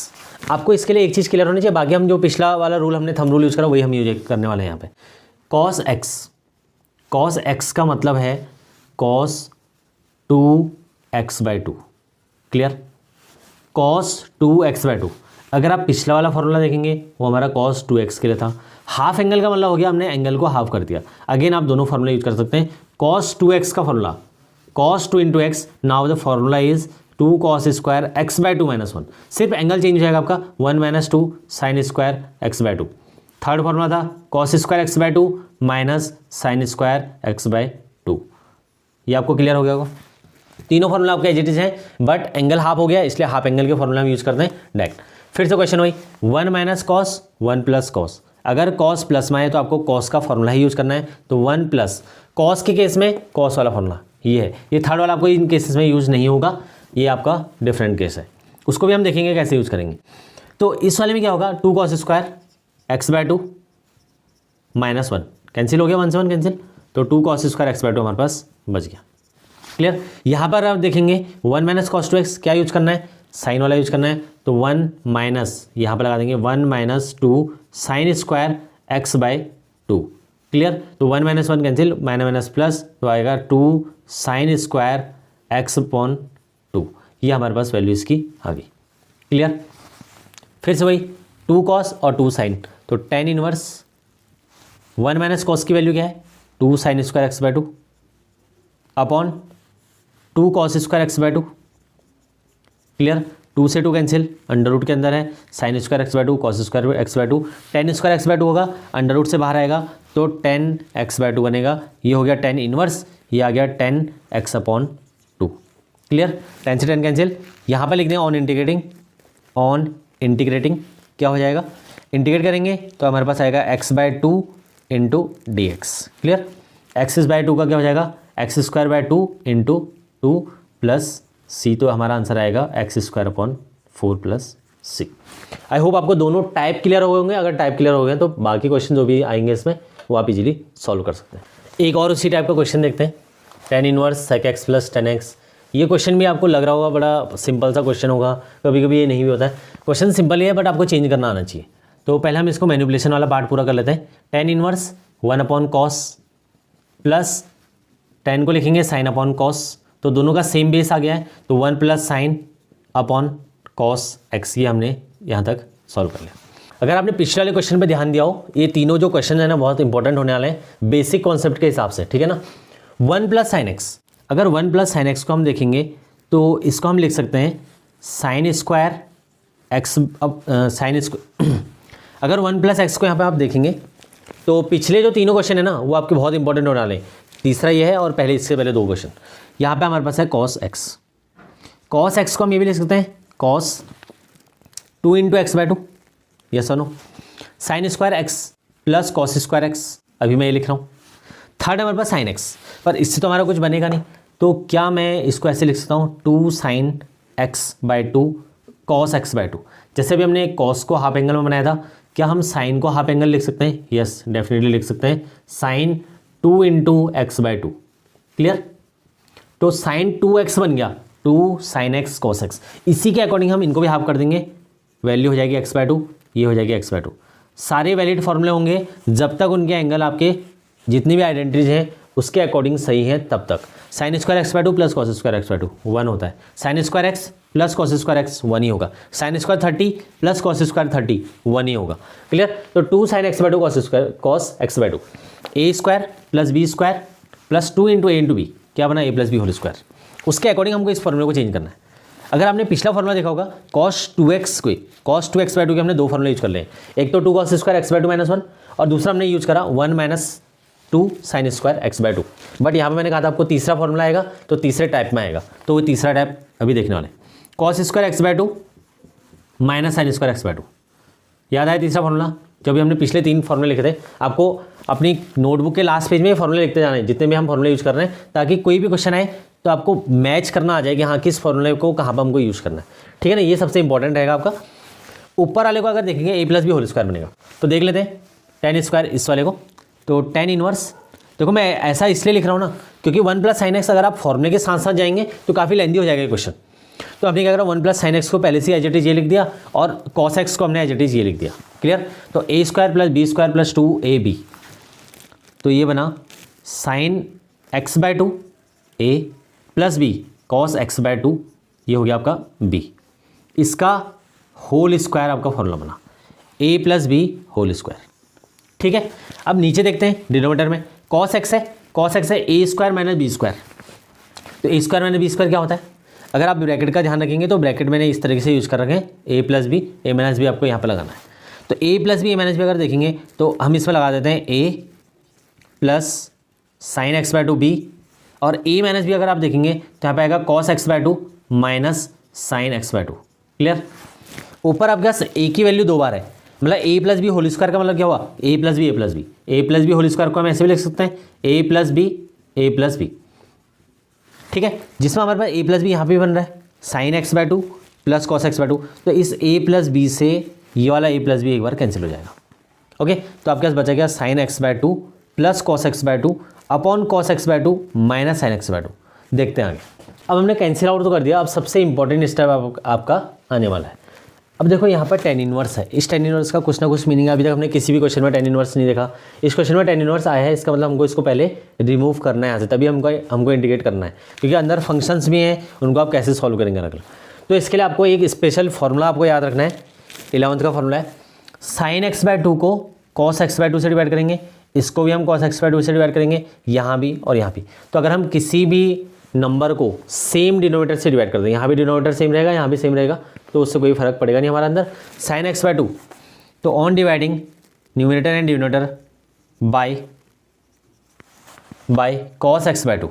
आपको इसके लिए एक चीज़ क्लियर होनी चाहिए, बाकी हम जो पिछला वाला रूल हमने थंब रूल यूज़ करा वही हम यूज करने वाले हैं यहाँ पे। cos x का मतलब है cos 2x/2, clear, cos 2x/2। अगर आप पिछला वाला फॉर्मूला देखेंगे वो हमारा cos 2x के लिए था। हाफ एंगल का मतलब हो गया हमने एंगल को हाफ कर दिया। अगेन आप दोनों फॉर्मूला यूज कर सकते हैं। cos 2x का formula cos 2 × x, now the formula is 2 cos square x/2 - 1। सिर्फ एंगल चेंज हो जाएगा आपका, 1 - 2 sin square x/2। Third formula था cos square x/2 minus sin square x/2। ये आपको क्लियर हो गया होगा। तीनों फॉर्मूला आपके एज इट इज हैं, बट एंगल हाफ हो गया इसलिए हाफ एंगल के फॉर्मूला हम यूज करते हैं डायरेक्ट। फिर से क्वेश्चन वही 1 माइनस कॉस 1 प्लस कॉस। अगर कॉस प्लस में आए तो आपको कॉस का फॉर्मूला ही यूज करना है, तो 1 प्लस कॉस के केस में कॉस वाला फॉर्मूला ये है। ये थर्ड वाला आपको इन केसेस में यूज नहीं होगा, ये आपका डिफरेंट केस है, उसको भी हम देखेंगे कैसे यूज करेंगे। तो इस वाले में क्या होगा, 2 cos स्क्वायर x/2 -1 कैंसिल हो गया, 1 से 1 कैंसिल, तो 2 cos स्क्वायर x/2 हमारे पास बच गया। क्लियर। यहाँ पर आप देखेंगे 1 माइनस cos 2x क्या यूज करना है, साइन वाला यूज करना है, तो 1 माइनस यहाँ पर लगा देंगे 1 - 2 sin स्क्वायर x/2। क्लियर। तो 1 - 1 कैंसिल, माइनस प्लस, तो आएगा 2 sin स्क्वायर x/2। ये हमारे पास वैल्यू इसकी आ गई। क्लियर। फिर से वही 2 cos और 2 sin, तो tan इनवर्स 1 माइनस cos की वैल्यू क्या है, 2 sin square x/2 upon 2 cos square x/2। Clear. 2 से 2 कैंसिल, अंडर रूट के अंदर है, sine square x/2 cos square x/2, tan square x/2 होगा, अंडर रूट से बाहर आएगा तो tan x/2 बनेगा। ये हो गया tan इनवर्स, ये आ गया tan x/2। क्लियर। tan से tan कैंसिल, यहाँ पर लिख दें ऑन इंटीग्रेटिंग क्या हो जाएगा, इंटीग्रेट करेंगे तो हमारे पास आएगा x/2 × dx। क्लियर। x/2 का क्या हो जाएगा, x²/2 × 2 प्लस c, तो हमारा आंसर आएगा x²/4 plus c। I hope आपको दोनों टाइप क्लियर हो गए होंगे। अगर टाइप क्लियर हो गए तो बाकी क्वेश्चन जो भी आएंगे इसमें वो आप इजीली सॉल्व कर सकते हैं। एक और उसी टाइप का क्वेश्चन देखते हैं, tan inverse sec x plus tan x। ये क्वेश्चन भी आपको लग रहा होगा बड़ा सिंपल सा क्वेश्चन होगा, कभी कभी ये नहीं भी होता है। क्वेश्चन सिंपल ही है बट आपको चेंज करना आना चाहिए। तो पहले हम इसको मैनिपुलेशन वाला पार्ट पूरा कर लेते हैं। tan inverse 1/cos plus tan को लिखेंगे sin/cos, तो दोनों का सेम बेस आ गया है, तो 1 प्लस sin/cos x, ये हमने यहाँ तक सॉल्व कर लिया। अगर आपने पिछले वाले क्वेश्चन पे ध्यान दिया हो, ये तीनों जो क्वेश्चन है ना बहुत इंपॉर्टेंट होने वाले हैं बेसिक कॉन्सेप्ट के हिसाब से, ठीक है ना। 1 प्लस sin x, अगर 1 प्लस sin x को हम देखेंगे तो इसको हम लिख सकते हैं साइन स्क्वायर एक्स। अब अगर 1 प्लस x को यहाँ पे आप देखेंगे तो पिछले जो तीनों क्वेश्चन है ना वो आपके बहुत इंपॉर्टेंट होने वाले हैं। तीसरा ये है और पहले इससे पहले 2 क्वेश्चन। यहाँ पे हमारे पास है cos x। cos x को हम ये भी लिख सकते हैं cos 2 × x/2, यस और no. Sine square x plus cos square x, अभी मैं ये लिख रहा हूँ। थर्ड हमारे पास sin x, पर इससे तो हमारा कुछ बनेगा नहीं, तो क्या मैं इसको ऐसे लिख सकता हूँ 2 sin x/2 cos x/2। जैसे भी हमने cos को हाफ एंगल में बनाया था, क्या हम sin को हाफ एंगल लिख सकते हैं, यस डेफिनेटली लिख सकते हैं, sin 2 × x/2। क्लियर। तो sin 2x बन गया 2 sin x cos x। इसी के अकॉर्डिंग हम इनको भी हाफ कर देंगे, वैल्यू हो जाएगी x/2, ये हो जाएगी x/2। सारे वैलिड फॉर्मूले होंगे जब तक उनके एंगल आपके जितनी भी आइडेंटिटीज हैं उसके अकॉर्डिंग सही है तब तक। Sine square x/2 plus cos square x/2 1 होता है, sine square x plus cos square x 1 ही होगा, sine square 30 plus cos square 30 1 ही होगा। क्लियर। तो 2 sin x/2 cos x/2, a² plus b² plus 2 × a × b, क्या बना a plus b whole square. उसके अकॉर्डिंग हमको इस फॉर्मूले को चेंज करना है। अगर आपने पिछला फॉर्मूला देखा होगा cos 2x को, cos 2x/2 के हमने 2 फॉर्मूले यूज कर लिए। एक तो 2 cos स्क्वायर x/2 -1 और दूसरा हमने यूज करा 1 - 2 sin स्क्वायर x/2। बट यहाँ पे मैंने कहा था आपको तीसरा फॉर्मूला आएगा तो तीसरे टाइप में आएगा, तो वो तीसरा टाइप अभी देखने वाले। cos square x/2 minus sin square x/2, याद आया तीसरा फॉर्मूला, जो भी हमने पिछले 3 फॉर्मूले लिखे थे, आपको अपनी नोटबुक के लास्ट पेज में फॉर्मूले लिखते जाने हैं जितने भी हम फॉर्मूले यूज़ कर रहे हैं, ताकि कोई भी क्वेश्चन आए तो आपको मैच करना आ जाए कि हाँ किस फॉर्मूले को कहाँ पर हमको यूज़ करना है। ठीक है ना, ये सबसे इंपॉर्टेंट रहेगा आपका। ऊपर वाले को अगर देखेंगे a + b होल स्क्वायर बनेगा, तो देख लेते हैं tan स्क्वायर इस वाले को, तो tan इनवर्स, देखो मैं ऐसा इसलिए लिख रहा हूँ ना क्योंकि 1 + sin x अगर आप फॉर्मूले के साथ साथ जाएंगे तो काफ़ी लेंदी हो जाएगा क्वेश्चन। तो हमने क्या करा, 1 + sin x को पहले से एज इट इज ये लिख दिया और cos x को हमने एज इट इज ये लिख दिया। क्लियर, तो a² + b² + 2ab, तो ये बना sin x/2 a + b cos x/2, ये हो गया आपका b। इसका होल स्क्वायर आपका फॉर्मूला बना a + b होल स्क्वायर। ठीक है, अब नीचे देखते हैं डिनोमिनेटर में cos x है, cos x है a² - b², तो a² - b² क्या होता है, अगर आप ब्रैकेट का ध्यान रखेंगे तो ब्रैकेट मैंने इस तरीके से यूज़ कर रखे हैं, a + b, a - b आपको यहाँ पे लगाना है। तो a + b, a - b अगर देखेंगे तो हम इसमें लगा देते हैं a + sin x/2 b, और a - b अगर आप देखेंगे तो यहाँ पे आएगा cos x/2 - sin x/2। Clear, ऊपर आपके पास a की वैल्यू 2 बार है, मतलब a + b होल स्क्वायर का मतलब क्या हुआ, a + b a + b, a + b whole square को हम ऐसे भी लिख सकते हैं a + b a + b। ठीक है, जिसमें हमारे पास a + b यहाँ पे बन रहा है sin x/2 + cos x/2, तो इस a + b से ये वाला a + b एक बार कैंसिल हो जाएगा। ओके, तो आपके पास बचा गया sin x/2 + cos x/2 upon cos x/2 - sin x/2। देखते हैं आगे, अब हमने कैंसिल आउट तो कर दिया, अब सबसे इंपॉर्टेंट स्टेप आपका आने वाला है। अब देखो यहाँ पर tan इनवर्स है, इस tan इनवर्स का कुछ ना कुछ मीनिंग अभी तक हमने किसी भी क्वेश्चन में tan इनवर्स नहीं देखा। इस क्वेश्चन में tan इनवर्स आया है, इसका मतलब हमको इसको पहले रिमूव करना है यहाँ से, तभी हमको इंडिकेट करना है, क्योंकि अंदर फंक्शंस भी हैं, उनको आप कैसे सॉल्व करेंगे रख लो। तो इसके लिए आपको एक स्पेशल फॉर्मूला आपको याद रखना है, 11th का फॉर्मूला है, sin x/2 को cos x/2 से डिवाइड करेंगे, इसको भी हम cos x/2 से डिवाइड करेंगे, यहाँ भी और यहाँ भी। तो अगर हम किसी भी नंबर को सेम डिनोमिनेटर से डिवाइड कर दें, यहाँ भी डिनोमिनेटर सेम रहेगा, यहाँ भी सेम रहेगा, तो उससे कोई फर्क पड़ेगा नहीं हमारा अंदर। sin x/2, तो on dividing numerator and denominator by cos x/2,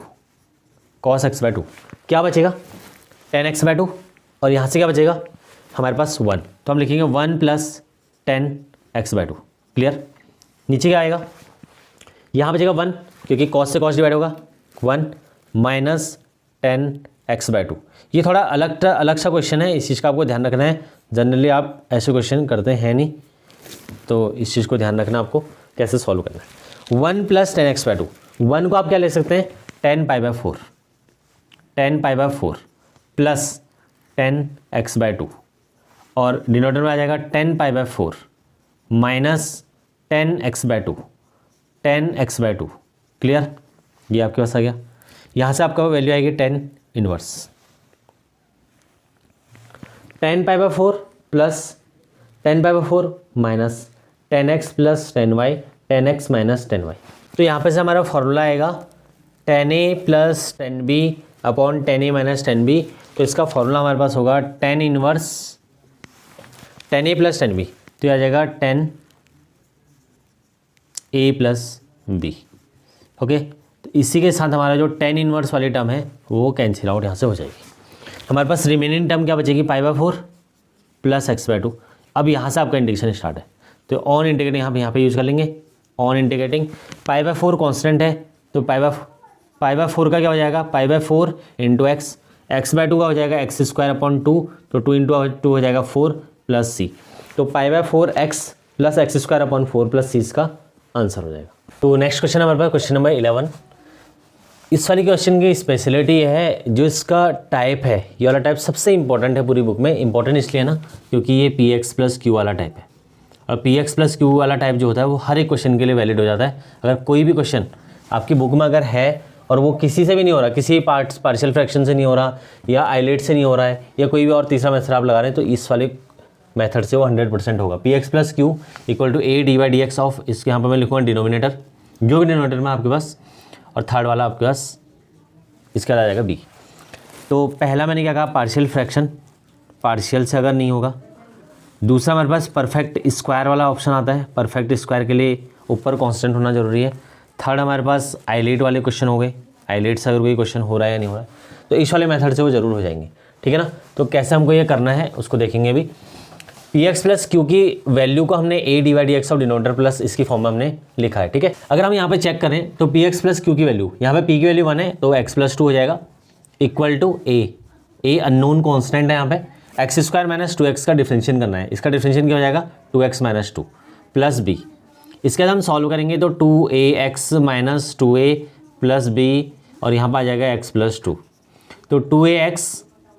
cos x/2 क्या बचेगा, tan x/2, और यहाँ से क्या बचेगा हमारे पास 1, तो हम लिखेंगे 1 + tan x/2। क्लियर, नीचे क्या आएगा, यहाँ बचेगा 1 क्योंकि cos से cos डिवाइड होगा, 1 - tan x/2। ये थोड़ा अलग सा क्वेश्चन है, इस चीज़ का आपको ध्यान रखना है, जनरली आप ऐसे क्वेश्चन करते हैं नहीं, तो इस चीज़ को ध्यान रखना आपको कैसे सॉल्व करना है। 1 + tan x/2, 1 को आप क्या ले सकते हैं tan π/4, tan π/4 + tan x/2, और डिनोमिनेटर में आ जाएगा tan π/4 - tan x/2, tan x/2। Clear, ये आपके पास आ गया, यहाँ से आपका वैल्यू आएगी tan inverse, tan π/4 + tan π/4 - tan x + tan y, tan x - tan y। तो यहाँ पे से हमारा फॉर्मूला आएगा tan a + tan b upon tan a - tan b, तो इसका फॉर्मूला हमारे पास होगा tan inverse tan a + tan b, तो ये आ जाएगा tan a + b। ओके, तो इसी के साथ हमारा जो tan इनवर्स वाली टर्म है वो कैंसिल आउट यहाँ से हो जाएगी। हमारे पास रिमेनिंग टर्म क्या बचेगी, π/4 + x/2। अब यहाँ से आपका इंटीग्रेशन स्टार्ट है, तो ऑन इंटीग्रेटिंग यहाँ पे यूज़ कर लेंगे, ऑन इंटीग्रेटिंग π/4 कांस्टेंट है, तो π/4 का क्या हो जाएगा, π/4 × x, x/2 का हो जाएगा x² / 2, तो 2 × 2 हो जाएगा 4 + c, तो π/4 x + x² / 4 + c इसका आंसर हो जाएगा। तो नेक्स्ट क्वेश्चन हमारे पास क्वेश्चन नंबर 11। इस वाली क्वेश्चन की स्पेशलिटी है जो इसका टाइप है, ये वाला टाइप सबसे इंपॉर्टेंट है पूरी बुक में। इंपॉर्टेंट इसलिए ना क्योंकि ये px + q वाला टाइप है, और px + q वाला टाइप जो होता है वो हर एक क्वेश्चन के लिए वैलिड हो जाता है। अगर कोई भी क्वेश्चन आपकी बुक में अगर है और वो किसी से भी नहीं हो रहा, किसी पार्शियल फ्रैक्शन से नहीं हो रहा, या आइलेट से नहीं हो रहा है, या कोई भी और तीसरा मेथड आप लगा रहे हैं, तो इस वाले मेथड से वो 100% होगा। px + q = a/dx ऑफ, इसके यहाँ पर मैं लिखूँगा डिनोमिनेटर, जो भी डिनोमिनेटर में आपके पास, और थर्ड वाला आपके पास इसका आ जाएगा b। तो पहला मैंने क्या कहा, पार्शियल फ्रैक्शन, पार्शियल से अगर नहीं होगा। दूसरा हमारे पास परफेक्ट स्क्वायर वाला ऑप्शन आता है, परफेक्ट स्क्वायर के लिए ऊपर कांस्टेंट होना जरूरी है। थर्ड हमारे पास आइलेट वाले क्वेश्चन हो गए, आइलेट से अगर कोई क्वेश्चन हो रहा है या नहीं हो रहा है, तो इस वाले मेथड से वो जरूर हो जाएंगे। ठीक है ना, तो कैसे हमको ये करना है उसको देखेंगे अभी। पी एक्स प्लस क्यू की वैल्यू को हमने a divide x of denominator plus इसकी फॉर्म में हमने लिखा है, ठीक है। अगर हम यहाँ पे चेक करें तो पी एक्स प्लस क्यू की वैल्यू, यहाँ पे पी की वैल्यू 1 है तो एक्स प्लस 2 हो जाएगा equal to a unknown constant है, यहाँ पे एक्स स्क्वायर माइनस 2x का डिफरेंशिएशन करना है। इसका डिफरेंशिएशन क्या हो जाएगा 2x माइनस 2 प्लस बी। इसके बाद हम सॉल्व करेंगे तो 2ax minus 2a plus B और यहाँ पर आ जाएगा x प्लस 2। तो 2ax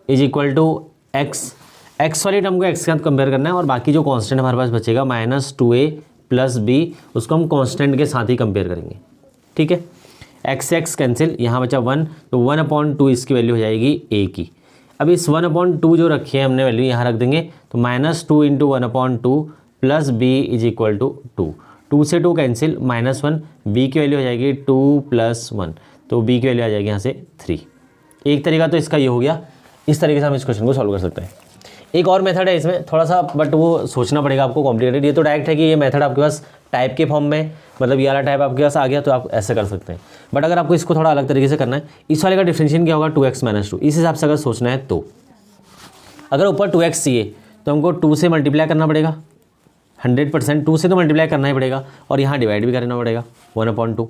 is equal to x वाली टर्म को x के साथ कंपेयर करना है और बाकी जो कांस्टेंट हमारे पास बचेगा माइनस 2a प्लस b, उसको हम कांस्टेंट के साथ ही कंपेयर करेंगे, ठीक है। x कैंसिल, यहाँ बचा 1 तो 1/2 इसकी वैल्यू हो जाएगी a की। अब इस 1/2 जो रखी है हमने वैल्यू यहाँ रख देंगे तो -2 into 1/2 plus b is equal to 2 से 2 कैंसिल -1, b की वैल्यू हो जाएगी 2 + 1 तो b की वैल्यू आ जाएगी यहाँ से 3। एक तरीका तो इसका ये हो गया, इस तरीके से हम इस क्वेश्चन को सॉल्व कर सकते हैं। एक और मेथड है इसमें थोड़ा सा, बट वो सोचना पड़ेगा आपको, कॉम्प्लिकेटेड। ये तो डायरेक्ट है कि ये मेथड आपके पास टाइप के फॉर्म में, मतलब ये वाला टाइप आपके पास आ गया तो आप ऐसे कर सकते हैं। बट अगर आपको इसको थोड़ा अलग तरीके से करना है, इस वाले का डिफरेंशिएशन क्या होगा 2x माइनस 2, इस हिसाब से अगर सोचना है तो अगर ऊपर 2x चाहिए तो हमको 2 से मल्टीप्लाई करना पड़ेगा 100%, 2 से तो मल्टीप्लाई करना ही पड़ेगा और यहाँ डिवाइड भी करना पड़ेगा 1/2,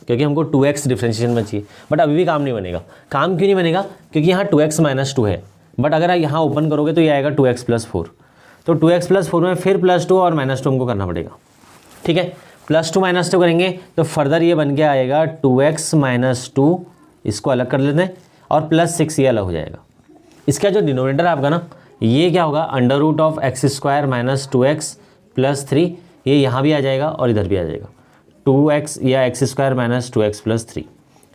क्योंकि हमको 2x डिफरेंशिएशन में चाहिए। बट अभी भी काम नहीं बनेगा। काम क्यों नहीं बनेगा? क्योंकि यहाँ 2x माइनस 2 है, बट अगर आप यहाँ ओपन करोगे तो ये आएगा 2x प्लस 4। तो 2x प्लस 4 में फिर +2 और -2 हमको करना पड़ेगा, ठीक है। +2 -2 करेंगे तो फर्दर ये बन के आएगा 2x माइनस 2, इसको अलग कर लेते हैं और +6 ये अलग हो जाएगा। इसका जो डिनोमिनेटर आपका ना ये क्या होगा √of x² minus 2x plus 3, ये यहाँ भी आ जाएगा और इधर भी आ जाएगा 2x या x² माइनस 2x प्लस 3,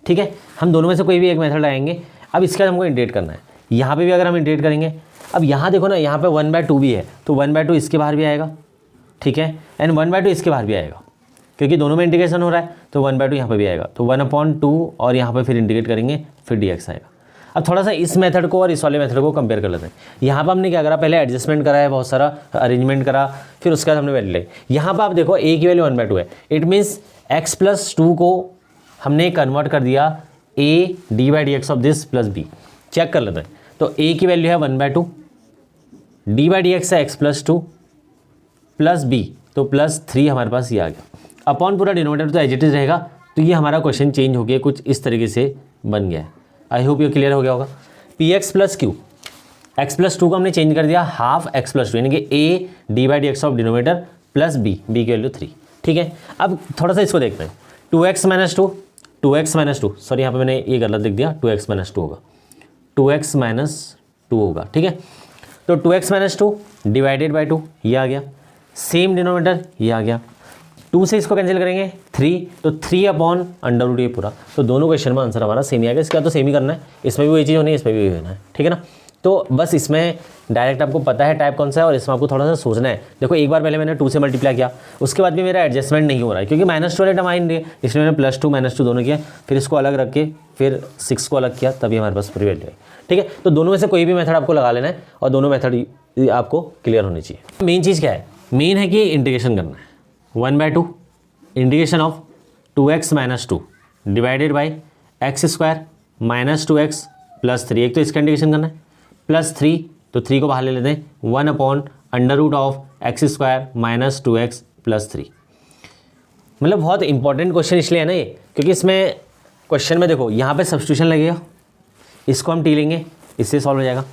ठीक है। हम दोनों में से कोई भी एक मेथड आएंगे। अब इसका हमको इंटीग्रेट करना है, यहाँ पे भी अगर हम इंटीग्रेट करेंगे, अब यहाँ देखो ना यहाँ पे 1/2 भी है तो 1/2 इसके बाहर भी आएगा, ठीक है, एंड 1/2 इसके बाहर भी आएगा, क्योंकि दोनों में इंटीग्रेशन हो रहा है तो 1/2 यहाँ पे भी आएगा। तो 1/2 और यहाँ पे फिर इंटीग्रेट करेंगे फिर dx आएगा। अब थोड़ा सा इस मेथड को और इस वाले मेथड को कंपेयर कर लेते हैं। यहाँ पर हमने क्या करा, पहले एडजस्टमेंट करा है, बहुत सारा अरेंजमेंट करा, फिर उसके बाद हमने वैल्यू ली। यहाँ पर आप देखो a की वैल्यू 1/2 है, इट मीन्स x प्लस 2 को हमने कन्वर्ट कर दिया a d/dx of this plus b। Check कर लेते हैं तो a की वैल्यू है 1/2, d/dx है x प्लस 2 प्लस b तो +3 हमारे पास ये आ गया। अपॉन पूरा डिनोमिनेटर तो एज इट इज रहेगा, तो ये हमारा क्वेश्चन चेंज हो गया, कुछ इस तरीके से बन गया है। आई होप ये क्लियर हो गया होगा। P x plus Q, x plus 2 को हमने चेंज कर दिया हाफ x प्लस 2, यानी कि a d/dx of denominator plus b की वैल्यू 3, ठीक है। अब थोड़ा सा इसको देखते हैं 2x माइनस 2 सॉरी यहाँ पे मैंने ये गलत लिख दिया, 2x माइनस 2 होगा, 2x माइनस 2 होगा, ठीक है। तो 2x माइनस 2 डिवाइडेड बाई 2 ये आ गया, सेम डिनोमिनेटर ये आ गया, 2 से इसको कैंसिल करेंगे 3 तो 3/√a पूरा। तो दोनों क्वेश्चन में आंसर हमारा सेम ही आ गया। इसका तो सेम ही करना है, इसमें भी वही चीज़ होनी है, इसमें भी वही होना है, ठीक है ना। तो बस इसमें डायरेक्ट आपको पता है टाइप कौन सा है और इसमें आपको थोड़ा सा सोचना है। देखो एक बार पहले मैंने 2 से मल्टीप्लाई किया, उसके बाद भी मेरा एडजस्टमेंट नहीं हो रहा है, क्योंकि -2 वाले टर्म आ नहीं, इसलिए मैंने +2 -2 दोनों किया, फिर इसको अलग रख के फिर 6 को अलग किया, तभी हमारे पास पूरी वैल्यू है, ठीक है। तो दोनों में से कोई भी मेथड आपको लगा लेना है और दोनों मेथड आपको क्लियर होनी चाहिए। मेन चीज़ क्या है, मेन है कि इंटीग्रेशन करना है 1/2 integration of 2x minus 2 divided by x² minus 2x plus 3। एक तो इसका इंटीग्रेशन करना है प्लस 3, तो 3 को बाहर ले लेते हैं 1/√of x² minus 2x plus 3। मतलब बहुत इंपॉर्टेंट क्वेश्चन इसलिए है ना ये, क्योंकि इसमें क्वेश्चन में देखो यहाँ पे सब्स्टिट्यूशन लगेगा, इसको हम टी लेंगे, इससे सॉल्व हो जाएगा।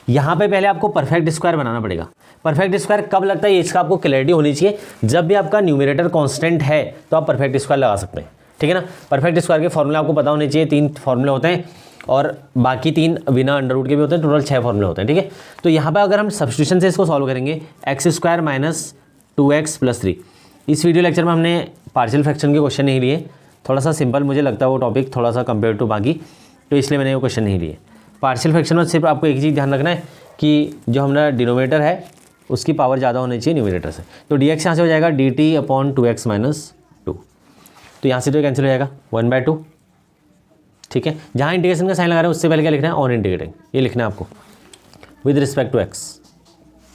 यहाँ पे पहले आपको परफेक्ट स्क्वायर बनाना पड़ेगा। परफेक्ट स्क्वायर कब लगता है, इसका आपको क्लैरिटी होनी चाहिए। जब भी आपका न्यूमरेटर कांस्टेंट है तो आप परफेक्ट स्क्वायर लगा सकते हैं, ठीक है ना। परफेक्ट स्क्वायर के फॉर्मूले आपको पता होने चाहिए, 3 फॉर्मूले होते हैं और बाकी 3 बिना अंडर के भी होते हैं, टोटल 6 फॉर्मूले होते हैं, ठीक है। तो यहाँ पर अगर हम सब्स्टिट्यूशन से इसको सॉल्व करेंगे x² माइनस 2x प्लस 3। इस वीडियो लेक्चर में हमने पार्शियल फ्रैक्शन के क्वेश्चन नहीं लिए, थोड़ा सा सिंपल मुझे लगता है वो टॉपिक थोड़ा सा कंपेयर टू बाकी, तो इसलिए मैंने वो क्वेश्चन नहीं लिए। पार्शियल फ्रैक्शन में सिर्फ आपको एक चीज़ ध्यान रखना है कि जो हमारा डिनोमिनेटर है उसकी पावर ज़्यादा होनी चाहिए न्यूमरेटर से। तो dx यहाँ से हो जाएगा dt/2x माइनस 2, तो यहाँ से तो कैंसिल हो जाएगा 1/2, ठीक है। जहाँ इंटीग्रेशन का साइन लगा रहे हैं उससे पहले क्या लिखना है, ऑन इंटीग्रेटिंग, ये लिखना है आपको विद रिस्पेक्ट टू x,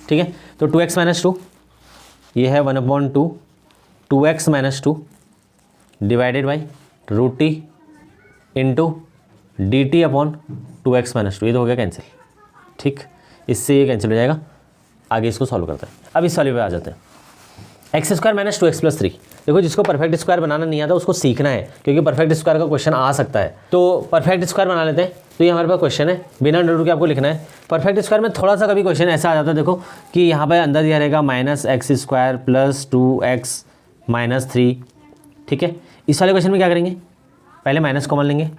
ठीक है। तो 2x माइनस 2 ये है 1/2 2x minus 2 divided by √t into dt/2x minus 2, ये तो हो गया कैंसिल, ठीक। इससे ये कैंसिल हो जाएगा आगे इसको सॉल्व करते हैं। अब इस वाले पे आ जाते हैं। X square minus 2x plus 3। देखो जिसको परफेक्ट स्क्वायर बनाना नहीं आता उसको सीखना है, क्योंकि परफेक्ट स्क्वायर का क्वेश्चन आ सकता है। तो परफेक्ट स्क्वायर बना लेते हैं। तो ये हमारे पास क्वेश्चन है, बिना अंडर रूट के आपको लिखना है। परफेक्ट स्क्वायर में थोड़ा सा कभी क्वेश्चन ऐसा आ जाता है, देखो कि यहाँ पर अंदर दिया रहेगा minus x square plus 2x minus 3, ठीक है। इस वाले क्वेश्चन में क्या करेंगे, पहले माइनस कॉमन लेंगे,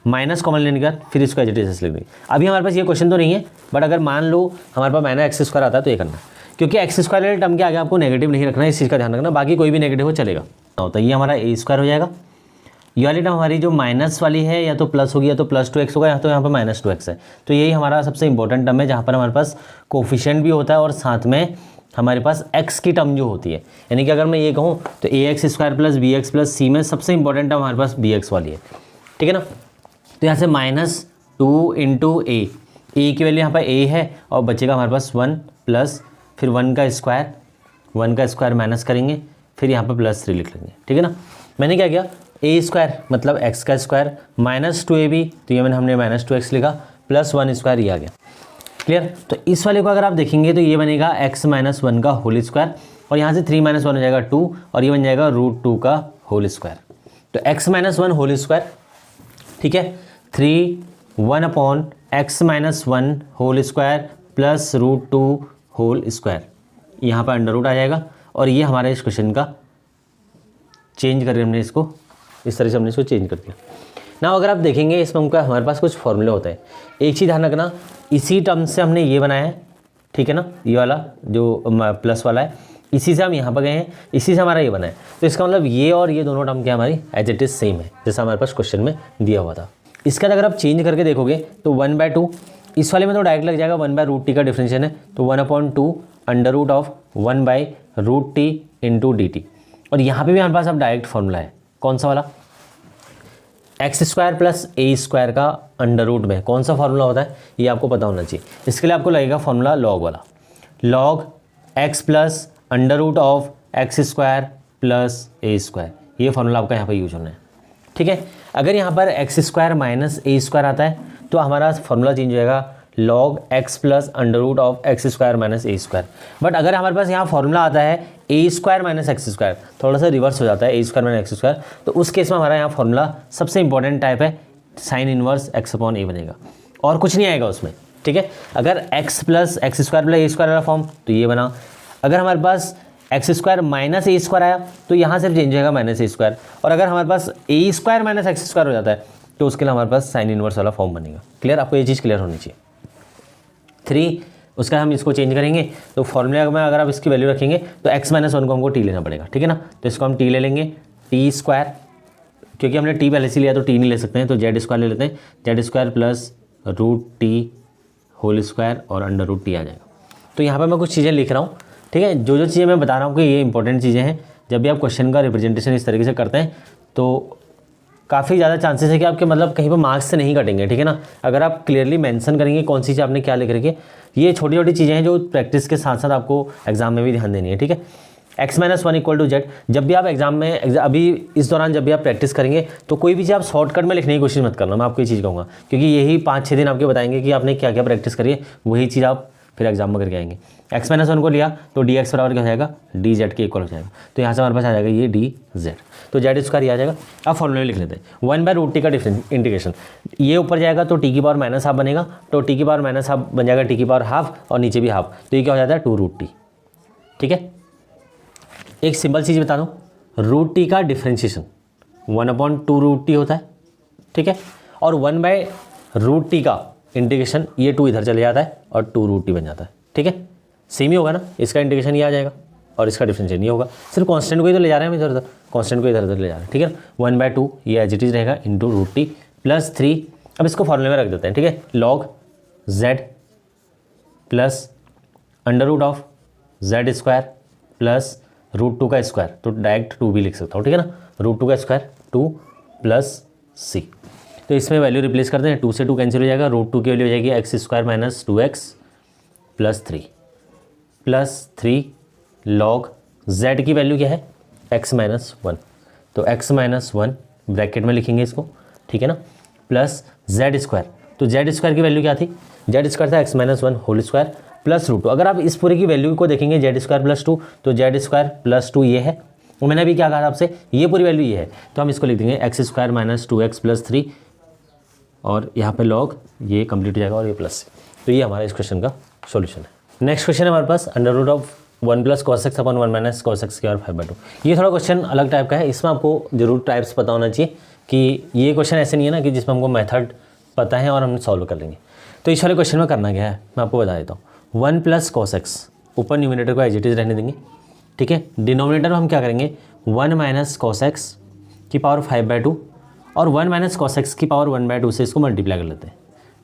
माइनस कॉमन लेने के बाद फिर इसको एज इट इज लिख देंगे। अभी हमारे पास ये क्वेश्चन तो नहीं है, बट अगर मान लो हमारे पास माइनस एक्स स्क्वायर आता है तो ये करना है, क्योंकि एक्स स्क्वायर वाले टर्म के आगे आपको नेगेटिव नहीं रखना है, इस चीज़ का ध्यान रखना। बाकी कोई भी नेगेटिव हो चलेगा। तो ये हमारा ए स्क्वायर हो जाएगा। ये वाली टर्म हमारी जो माइनस वाली है या तो प्लस होगी या तो प्लस 2x होगा, या तो यहाँ पर माइनस 2x है। तो यही हमारा सबसे इंपॉर्टेंट टर्म है, जहाँ पर हमारे पास कोफिशिएंट भी होता है और साथ में हमारे पास x की टर्म जो होती है। यानी कि अगर मैं ये कहूँ तो ax square plus b x plus c में सबसे इंपॉर्टेंट टर्म हमारे पास bx वाली है, ठीक है ना। तो यहाँ से माइनस 2 इंटू ए की वैल्यू यहाँ पर a है और बचेगा हमारे पास 1 प्लस फिर 1 का स्क्वायर माइनस करेंगे, फिर यहाँ पर प्लस 3 लिख लेंगे, ठीक है ना। मैंने क्या किया, ए स्क्वायर मतलब x का स्क्वायर माइनस 2ab, तो ये मैंने हमने माइनस 2x लिखा, प्लस 1 स्क्वायर ये आ गया। क्लियर। तो इस वाले को अगर आप देखेंगे तो ये बनेगा x माइनस 1 का होल स्क्वायर, और यहाँ से 3 माइनस 1 हो जाएगा 2, और ये बन जाएगा √2 का होल स्क्वायर। तो x माइनस 1 होल स्क्वायर, ठीक है, 1 upon x minus 1 whole square plus √2 whole square, यहाँ पर अंडर रूट आ जाएगा। और ये हमारे इस क्वेश्चन का चेंज करके हमने इसको इस तरह से हमने इसको चेंज कर दिया ना। अगर आप देखेंगे इसमें उनका हमारे पास कुछ फॉर्मूले होते हैं। एक चीज़ ध्यान रखना, इसी टर्म से हमने ये बनाया है, ठीक है ना, ये वाला जो प्लस वाला है, इसी से हम यहाँ पर गए हैं, इसी से हमारा ये बना है। तो इसका मतलब ये और ये दोनों टर्म क्या हमारी एज इट इज़ सेम है, जैसा हमारे पास क्वेश्चन में दिया हुआ था। इसके बाद अगर आप चेंज करके देखोगे तो 1/2, इस वाले में तो डायरेक्ट लग जाएगा, 1/√t का डिफरेंशियल है, तो 1/2 under root of 1/√t into dt। और यहाँ पे भी हमारे पास अब डायरेक्ट फॉर्मूला है, कौन सा वाला, x square plus a square का अंडर रूट में कौन सा फॉर्मूला होता है ये आपको पता होना चाहिए। इसके लिए आपको लगेगा फॉर्मूला लॉग वाला, log x plus under root of x square plus a square, ये फॉर्मूला आपका यहाँ पर यूज होना है, ठीक है। अगर यहाँ पर x square minus a square आता है तो हमारा फॉर्मूला चेंज हो जाएगा log x plus under root of x square minus a square. But अगर हमारे पास यहाँ फॉर्मूला आता है a square minus x square, थोड़ा सा रिवर्स हो जाता है, a square minus x square, तो उस केस में हमारा यहाँ फॉर्मूला सबसे इंपॉर्टेंट टाइप है sine inverse x upon a बनेगा, और कुछ नहीं आएगा उसमें, ठीक है। अगर x plus x square plus a square वाला फॉर्म तो ये बना। अगर हमारे पास x square minus a square आया तो यहाँ से चेंज होगा माइनस ए स्क्वायर, और अगर हमारे पास ए स्क्वायर माइनस एक्स स्क्वायर हो जाता है तो उसके लिए हमारे पास साइन इनवर्स वाला फॉर्म बनेगा। क्लियर, आपको ये चीज़ क्लियर होनी चाहिए। 3 उसका हम इसको चेंज करेंगे, तो फॉर्मूले में अगर आप इसकी वैल्यू रखेंगे तो x माइनस 1 को हमको t लेना पड़ेगा, ठीक है ना। तो इसको हम t ले लेंगे, टी स्क्वायर, क्योंकि हमने t पहले से लिया तो t नहीं ले सकते हैं, तो जेड स्क्वायर ले लेते हैं, z square plus √t whole square और अंडर रूट t आ जाएगा। तो यहाँ पर मैं कुछ चीज़ें लिख रहा हूँ, ठीक है। जो चीज़ें मैं बता रहा हूँ कि ये इंपॉर्टेंट चीज़ें हैं, जब भी आप क्वेश्चन का रिप्रेजेंटेशन इस तरीके से करते हैं तो काफ़ी ज़्यादा चांसेस है कि आपके मतलब कहीं पर मार्क्स से नहीं कटेंगे, ठीक है ना। अगर आप क्लियरली मेंशन करेंगे कौन सी चीज़ आपने क्या लिख रखी है, ये छोटी छोटी चीज़ें हैं जो प्रैक्टिस के साथ साथ आपको एग्जाम में भी ध्यान देनी है, ठीक है। x minus 1 equal to z, जब भी आप एग्जाम में अभी इस दौरान जब भी आप प्रैक्टिस करेंगे तो कोई भी चीज़ आप शॉर्टकट में लिखने की कोशिश मत करना, मैं आपको ये चीज़ कहूँगा, क्योंकि यही 5-6 दिन आपके बताएंगे कि आपने क्या क्या प्रैक्टिस करी है, वही चीज़ आप फिर एग्जाम में करके आएंगे। x माइनस 1 को लिया तो dx बराबर क्या हो जाएगा, dz के इक्वल हो जाएगा, तो यहाँ से हमारे पास आ जाएगा ये dz, तो जेड स्क्वायर ये आ जाएगा। अब फॉर्मूले लिख लेते हैं, 1/√t का डिफरेंस इंटीग्रेशन, ये ऊपर जाएगा तो t की पावर माइनस हाफ बनेगा, तो t की पावर माइनस हाफ बन जाएगा t की पावर हाफ, और नीचे भी हाफ, तो ये क्या हो जाता है 2√t, ठीक है। एक सिंपल चीज़ बता दूँ, √t का डिफ्रेंशिएशन 1/2√t होता है, ठीक है, और 1/√t का इंटीग्रेशन ये 2 इधर चले जाता है और 2√t बन जाता है, ठीक है। सेम ही होगा ना, इसका इंटीग्रेशन ये आ जाएगा और इसका डिफरेंशिएशन ये होगा, सिर्फ कांस्टेंट को ही तो ले जा रहे हैं हम इधर उधर, कांस्टेंट को इधर उधर ले जा रहे हैं, ठीक है। 1/2 ये एज इट इज रहेगा इंटू √t प्लस 3, अब इसको फॉर्मूले में रख देते हैं, ठीक है, log z plus under root of z square plus √2 का स्क्वायर, तो डायरेक्ट 2 भी लिख सकता हूँ, ठीक है ना, √2 का स्क्वायर 2 प्लस c, तो इसमें वैल्यू रिप्लेस करते हैं, 2 से 2 कैंसिल हो जाएगा, √2 की वैल्यू हो जाएगी x square minus 2x plus 3 log z की वैल्यू क्या है x माइनस 1, तो x माइनस 1 ब्रैकेट में लिखेंगे इसको, ठीक है ना, प्लस z स्क्वायर, तो z स्क्वायर की वैल्यू क्या थी, z स्क्वायर था x माइनस 1 होल स्क्वायर +√2। अगर आप इस पूरे की वैल्यू को देखेंगे z² + 2, तो z² + 2 ये है। और मैंने अभी क्या कहा था आपसे, ये पूरी वैल्यू ये है, तो हम इसको लिख देंगे x² - 2x + 3 और यहाँ पे log ये कंप्लीट हो जाएगा और ये प्लस। तो ये हमारा इस क्वेश्चन का सॉल्यूशन है। नेक्स्ट क्वेश्चन है हमारे पास √1 + cos x / 1 - cos x² 5/2। ये थोड़ा क्वेश्चन अलग टाइप का है, इसमें आपको जरूर टाइप्स पता होना चाहिए कि ये क्वेश्चन ऐसे नहीं है ना कि जिसमें हमको मेथड पता है और हम सॉल्व कर लेंगे। तो इस वाले क्वेश्चन में करना क्या है मैं आपको बता देता हूँ। 1 + cos x, ऊपर न्यूमिनेटर को एज इट इज रहने देंगे, ठीक है। डिनोमिनेटर में हम क्या करेंगे, 1 - cos x की पावर 5/2 और 1 - cos x की पावर 1/2 से इसको मल्टीप्लाई कर लेते हैं,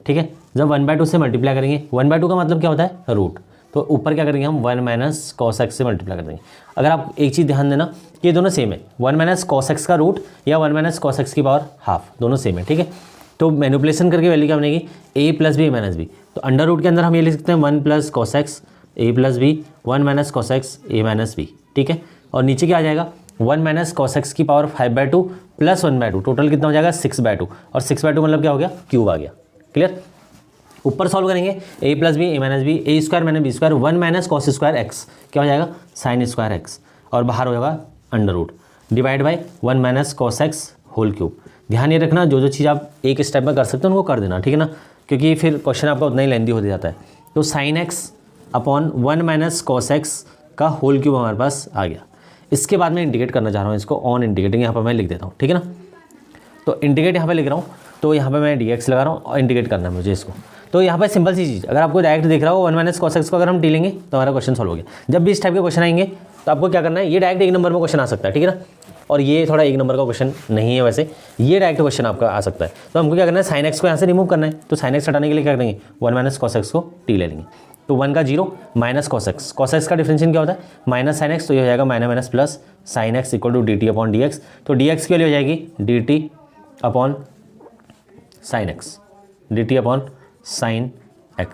ठीक है। जब 1/2 से मल्टीप्लाई करेंगे, 1/2 का मतलब क्या होता है, रूट, तो ऊपर क्या करेंगे हम 1 - cos x से मल्टीप्लाई कर देंगे। अगर आप एक चीज़ ध्यान देना, ये दोनों सेम है, 1 - cos x का रूट या 1 - cos x की पावर हाफ, दोनों सेम है, ठीक है। तो मैनिपुलेशन करके वैल्यू क्या बनेगी, a + b - b। तो अंडर रूट के अंदर हम ये लिख सकते हैं 1 + cos x a + b, 1 - cos x a - b, ठीक है। और नीचे क्या आ जाएगा, 1 - cos x की पावर 5/2 + 1/2, टोटल कितना हो जाएगा 6/2, और 6/2 मतलब क्या हो गया, क्यूब आ गया। क्लियर। ऊपर सॉल्व करेंगे a + b a - b, a² - b², 1 - cos² x क्या हो जाएगा, sin² x, और बाहर हो जाएगा under root divide by 1 - cos x whole cube. ध्यान ये रखना, जो चीज़ आप एक स्टेप में कर सकते हो उनको कर देना, ठीक है ना, क्योंकि फिर क्वेश्चन आपका उतना ही लेंदी हो जाता है। तो sin x upon 1 - cos x का होल क्यूब हमारे पास आ गया। इसके बाद मैं इंटीग्रेट करना चाह रहा हूँ, इसको ऑन इंटीग्रेटिंग यहाँ पर मैं लिख देता हूँ, ठीक है ना। तो इंटीग्रेट यहाँ पे लिख रहा हूँ, तो यहाँ पे मैं dx लगा रहा हूँ और इंटीग्रेट करना है मुझे इसको। तो यहाँ पे सिंपल सी चीज़, अगर आपको डायरेक्ट दिख रहा हो 1 - cos x को अगर हम टी लेंगे तो हमारा क्वेश्चन सॉल्व हो गया। जब भी इस टाइप के क्वेश्चन आएंगे तो आपको क्या करना है, ये डायरेक्ट 1 नंबर में क्वेश्चन आ सकता है, ठीक है ना, और ये थोड़ा 1 नंबर का क्वेश्चन नहीं है, वैसे ये डायरेक्ट क्वेश्चन आपका आ सकता है। तो हमको क्या करना है, sin x को यहाँ से रिमूव करना है, तो sin x हटाने के लिए क्या करेंगे, 1 - cos x को टी ले लेंगे। तो 1 का 0 - cos x का डिफरेंशिएशन क्या होता है, -sin x, तो ये हो जाएगा minus plus sin x = dt/dx। तो dx की वैल्यू हो जाएगी dt/sin x, dt/sin x।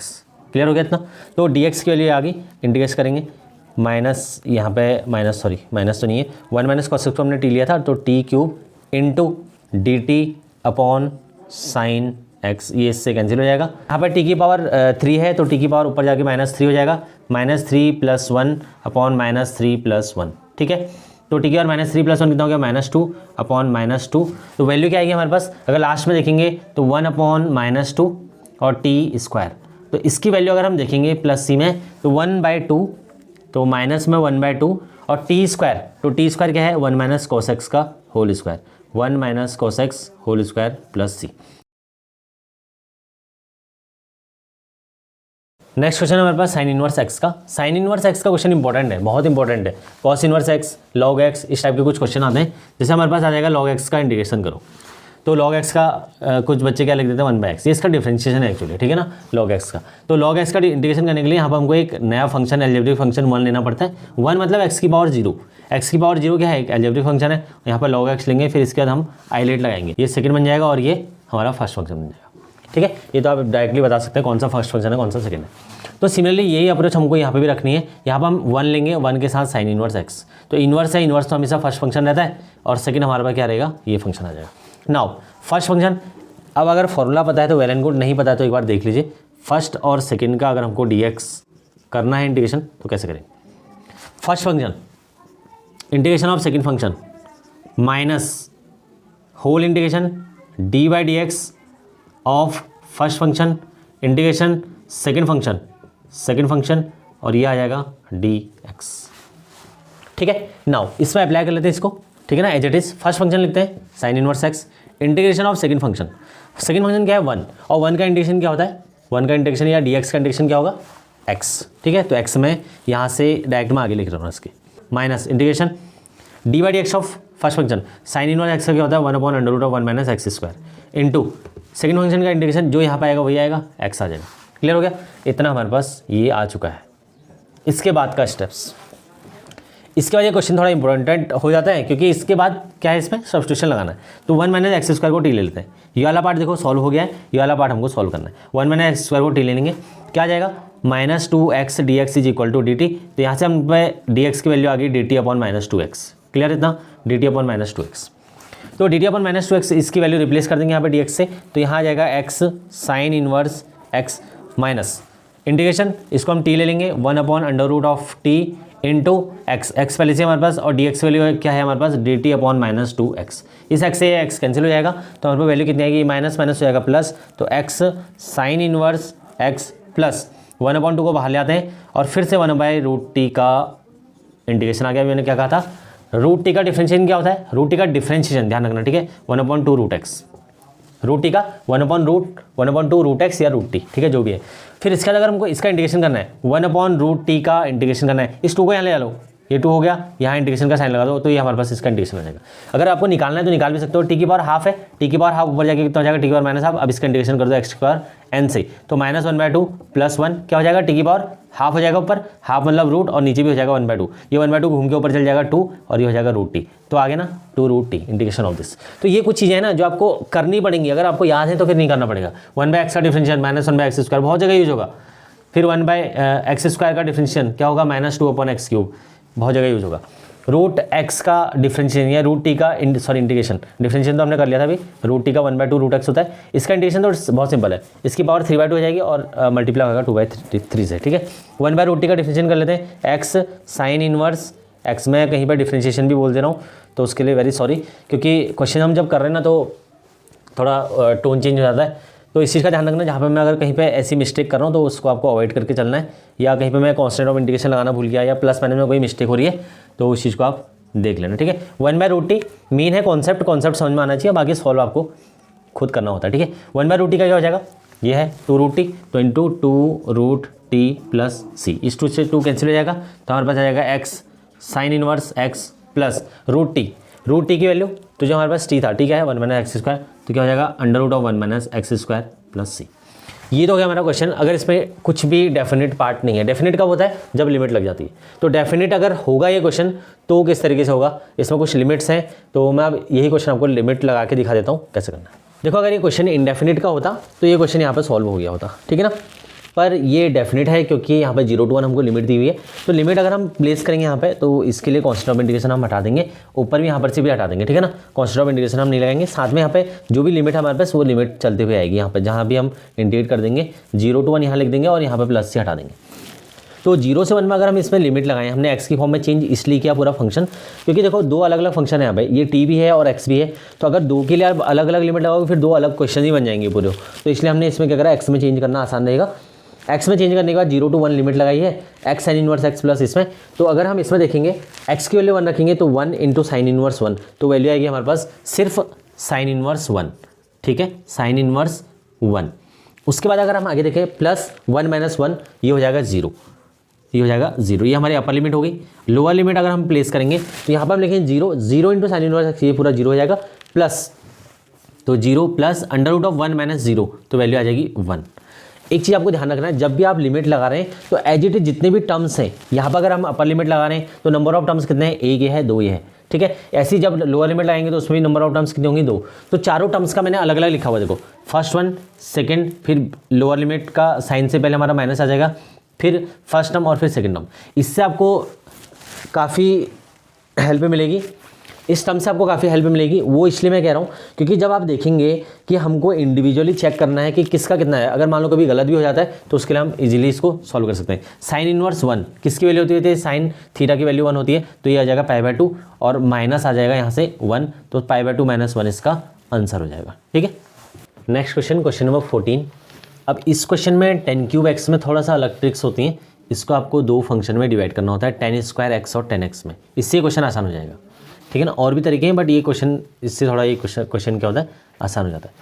Clear हो गया इतना। तो dx की वैल्यू आ गई, इंटीग्रेट करेंगे, माइनस यहाँ पे माइनस तो नहीं है, 1 - cos x को हमने टी लिया था, तो t³ × dt/sin x, ये इससे कैंसिल हो जाएगा। यहाँ पर t की पावर 3 है, तो t की पावर ऊपर जाके -3 हो जाएगा, -3 + 1 अपॉन -3 + 1, ठीक है। तो t की और -3 + 1 कितना हो गया, -2 अपॉन -2। तो वैल्यू क्या आएगी हमारे पास, अगर लास्ट में देखेंगे तो 1 अपॉन -2 और t²। तो इसकी वैल्यू अगर हम देखेंगे प्लस सी में, तो 1/2, तो माइनस में 1/2 और t², तो t² क्या है, 1 - cos x का whole square, 1 - cos x whole square plus c. Next question है हमारे पास sin इनवर्स x का। sin इनवर्स x का क्वेश्चन इंपॉर्टेंट है, बहुत इंपॉर्टेंट है। cos inverse x, log x, इस टाइप के कुछ क्वेश्चन आते हैं। जैसे हमारे पास आ जाएगा log x का इंटीग्रेशन करो, तो log x का कुछ बच्चे क्या लिख देते हैं 1/x, ये इसका डिफरेंशिएशन है एक्चुअली, ठीक है ना, log x का। तो log x का इंटीग्रेशन करने के लिए यहाँ पर हमको एक नया फंक्शन, एल्जेब्रिक फंक्शन 1 लेना पड़ता है। 1 मतलब x की पावर 0, x की पावर 0 क्या है, एक एल्जेब्रिक फंक्शन है। यहाँ पर log x लेंगे, फिर इसके बाद हम आइलेट लगाएंगे, ये सेकंड बन जाएगा और ये हमारा फर्स्ट फंक्शन बन जाएगा, ठीक है। ये तो आप डायरेक्टली बता सकते हैं कौन सा फर्स्ट फंक्शन है, कौन सा सेकंड है। तो सिमिलरली यही अप्रोच हमको यहाँ पे भी रखनी है। यहाँ पर हम 1 लेंगे, 1 के साथ sin इनवर्स x, तो इनवर्स है, इनवर्स तो हमेशा फर्स्ट फंक्शन रहता है, और सेकंड हमारे पास क्या रहेगा, ये फंक्शन आ जाएगा। नाउ फर्स्ट फंक्शन, अब अगर फॉर्मूला पता है तो वेल एंड गुड, नहीं पता है तो एक बार देख लीजिए। फर्स्ट और सेकंड का अगर हमको dx करना है इंटीग्रेशन, तो कैसे करें। First function integration of second function minus whole integration d/dx of first function integration second function, और ये आ जाएगा dx, ठीक है। नाउ इसमें अप्लाई कर लेते हैं इसको, ठीक है ना, as it is. First function लिखते हैं sin inverse x, integration of second function क्या है 1, और 1 का इंटीग्रेशन क्या होता है, 1 का इंटीग्रेशन या dx का इंटीग्रेशन क्या होगा, x, ठीक है। तो x में यहाँ से डायरेक्ट में आगे लिख रहा हूँ इसके, minus integration d/dx of first function sin inverse x का क्या होता है 1/√1 - x² इंटू सेकंड फंक्शन का इंटीग्रेशन जो यहाँ पे आएगा वही आएगा, x आ जाएगा। क्लियर हो गया, इतना हमारे पास ये आ चुका है। इसके बाद का स्टेप्स, इसके बाद ये क्वेश्चन थोड़ा इंपॉर्टेंट हो जाता है, क्योंकि इसके बाद क्या है, इसमें सब्स्टिट्यूशन लगाना है। तो 1 - x² को टी ले लेते हैं, ये वाला पार्ट देखो सॉल्व हो गया है, ये वाला पार्ट हमको सॉल्व करना है। 1 - x² को टी ले लेंगे, क्या आ जाएगा, -2x dx = dt। तो यहाँ से हम पे dx की वैल्यू आ गई dt/-2x। क्लियर इतना, dt/-2x। तो dt/-2x इसकी वैल्यू रिप्लेस कर देंगे यहाँ पे dx से, तो यहाँ आ जाएगा x sin inverse x minus integration, इसको हम टी ले लेंगे 1/√t इंटू एक्स, एक्स पहले से हमारे पास, और डी एक्स वैल्यू क्या है हमारे पास, dt/-2x। इस एक्स से एक्स कैंसिल हो जाएगा तो हमारे पास वैल्यू कितनी आएगी, माइनस माइनस हो जाएगा प्लस, तो x sign inverse x plus 1/2 को बाहर ले आते हैं और फिर से 1/√t का इंटीग्रेशन आ गया। मैंने क्या कहा था, रूट टी का डिफरेंशिएशन क्या होता है, रूट टी का डिफरेंशिएशन ध्यान रखना, ठीक है, 1/2√x, रूट टी का 1/2√x या रूट टी, ठीक है, जो भी है। फिर इसके बाद अगर हमको इसका इंटीग्रेशन करना है, 1/√t का इंटीग्रेशन करना है, इस 2 को यहाँ ले लो, ये 2 हो गया, यहाँ इंटीग्रेशन का साइन लगा दो, तो ये हमारे पास इसका इंटीग्रेशन हो जाएगा। अगर आपको निकालना है तो निकाल भी सकते हो, टी की पावर हाफ है, टी की पावर हाफ ऊपर जाके कितना हो जाएगा, टी की पावर माइनस हाफ। अब इसका इंटीग्रेशन कर दो x² n से, तो -1/2 + 1 क्या हो जाएगा, टी की पावर हाफ हो जाएगा ऊपर, हाफ मतलब रूट, और नीचे भी हो जाएगा 1/2, ये 1/2 घूम के ऊपर चल जाएगा 2, और ये हो जाएगा √t, तो आगे ना 2√t इंटीग्रेशन ऑफ दिस। तो ये कुछ चीज़ें हैं ना जो आपको करनी पड़ेंगी, अगर आपको याद है तो फिर नहीं करना पड़ेगा। 1/x का डिफरेंशिएशन -1/x² बहुत जगह यूज होगा, फिर 1/x² का डिफरेंशिएशन क्या होगा, -2/x3 बहुत जगह यूज होगा। √x का डिफरेंशिएशन या √t का इंटीग्रेशन, डिफरेंशिएशन तो हमने कर लिया था अभी, √t का 1/2√x होता है, इसका इंटीग्रेशन तो बहुत सिंपल है, इसकी पावर 3/2 हो जाएगी और मल्टीप्लाई होगा 2/3 से, ठीक है। 1/√t का डिफरेंशिएशन कर लेते हैं, x साइन इनवर्स x, में कहीं पर डिफरेंशिएशन भी बोल दे रहा हूँ तो उसके लिए वेरी सॉरी, क्योंकि क्वेश्चन हम जब कर रहे हैं ना तो थोड़ा टोन चेंज हो जाता है, तो इस चीज़ का ध्यान रखना, जहाँ पे मैं अगर कहीं पे ऐसी मिस्टेक कर रहा हूँ तो उसको आपको अवॉइड करके चलना है, या कहीं पे मैं कांस्टेंट ऑफ इंटीग्रेशन लगाना भूल गया या प्लस माइनस में कोई मिस्टेक हो रही है तो उस चीज़ को आप देख लेना, ठीक है। 1/√t मेन है कॉन्सेप्ट समझ में आना चाहिए, बाकी सॉल्व आपको खुद करना होता है, ठीक है। 1/√t का क्या हो जाएगा, ये है 2√t, तो इंटू 2√t + c, इस 2 से 2 कैंसिल हो जाएगा, तो हमारे पास आ जाएगा x sine inverse x plus √t की वैल्यू, तो जो हमारे पास t था, ठीक है, 1 - x², तो क्या हो जाएगा √1 - x² + c। ये तो हो गया हमारा क्वेश्चन। अगर इसमें कुछ भी डेफिनेट पार्ट नहीं है, डेफिनेट कब होता है, जब लिमिट लग जाती है, तो डेफिनेट अगर होगा ये क्वेश्चन तो किस तरीके से होगा, इसमें कुछ लिमिट्स हैं, तो मैं अब यही क्वेश्चन आपको लिमिट लगा के दिखा देता हूँ कैसे करना है। देखो, अगर ये क्वेश्चन इंडेफिनिट का होता तो ये क्वेश्चन यहाँ पर सॉल्व हो गया होता, ठीक है ना, पर ये डेफिनेट है क्योंकि यहाँ पे 0 to 1 हमको लिमिट दी हुई है, तो लिमिट अगर हम प्लेस करेंगे यहाँ पे तो इसके लिए कांस्टेंट ऑफ इंटीग्रेशन हम हटा देंगे, ऊपर भी यहाँ पर से भी हटा देंगे, ठीक है ना, कांस्टेंट ऑफ इंटीग्रेशन हम नहीं लगाएंगे, साथ में यहाँ पे जो भी लिमिट है हमारे पास वो लिमिट चलते हुए आएगी, यहाँ पे जहाँ भी हम इंटीग्रेट कर देंगे 0 to 1 यहाँ लिख देंगे और यहाँ पे प्लस से हटा देंगे। तो 0 से 1 में अगर हम इसमें लिमिट लगाएं, हमने x की फॉर्म में चेंज इसलिए किया पूरा फंक्शन, क्योंकि देखो 2 अलग अलग फंक्शन है यहाँ पे, ये t भी है और x भी है, तो अगर 2 के लिए आप अलग अलग लिमिट लगाओगे फिर 2 अलग क्वेश्चन ही बन जाएंगे पूरे, तो इसलिए हमने इसमें क्या करा, x में चेंज करना आसान रहेगा। x में चेंज करने के बाद 0 to 1 लिमिट लगाई है, x sine inverse x plus इसमें, तो अगर हम इसमें देखेंगे x की वैल्यू 1 रखेंगे तो 1 × साइन इनवर्स 1, तो वैल्यू आएगी हमारे पास सिर्फ साइन इनवर्स 1, ठीक है, साइन इनवर्स 1। उसके बाद अगर हम आगे देखें +1 - 1, ये हो जाएगा 0, ये हो जाएगा 0, ये हमारी अपर लिमिट हो गई। लोअर लिमिट अगर हम प्लेस करेंगे तो यहाँ पर हम लिखेंगे 0 × साइन इनवर्स x, ये पूरा 0 हो जाएगा, प्लस, तो 0 + √1 - 0, तो वैल्यू आ जाएगी 1। एक चीज़ आपको ध्यान रखना है, जब भी आप लिमिट लगा रहे हैं तो एज इट इज जितने भी टर्म्स हैं, यहाँ पर अगर हम अपर लिमिट लगा रहे हैं तो नंबर ऑफ टर्म्स कितने हैं, 1 ये है, 2 ये है, ठीक है। ऐसी जब लोअर लिमिट लगाएंगे तो उसमें भी नंबर ऑफ टर्म्स कितनी होंगी, 2, तो चारों टर्म्स का मैंने अलग अलग लिखा हुआ, देखो फर्स्ट वन, सेकंड, फिर लोअर लिमिट का साइन से पहले हमारा माइनस आ जाएगा, फिर फर्स्ट टर्म और फिर सेकंड टर्म। इससे आपको काफ़ी हेल्प मिलेगी, इस टर्म से आपको काफ़ी हेल्प मिलेगी। वो इसलिए मैं कह रहा हूँ क्योंकि जब आप देखेंगे कि हमको इंडिविजुअली चेक करना है कि किसका कितना है, अगर मान लो कभी गलत भी हो जाता है तो उसके लिए हम इजीली इसको सॉल्व कर सकते हैं। साइन इनवर्स 1 किसकी वैल्यू होती है, साइन थीटा की वैल्यू 1 होती है, तो ये आ जाएगा π/2 और माइनस आ जाएगा यहाँ से 1, तो π/2 - 1 इसका आंसर हो जाएगा, ठीक है। Next question number 14। अब इस क्वेश्चन में tan³ में थोड़ा सा अलग ट्रिक्स होती हैं, इसको आपको 2 फंक्शन में डिवाइड करना होता है, tan² और tan x में, इससे क्वेश्चन आसान हो जाएगा, ठीक है ना। और भी तरीके हैं बट ये क्वेश्चन इससे थोड़ा ये क्वेश्चन क्या होता है, आसान हो जाता है।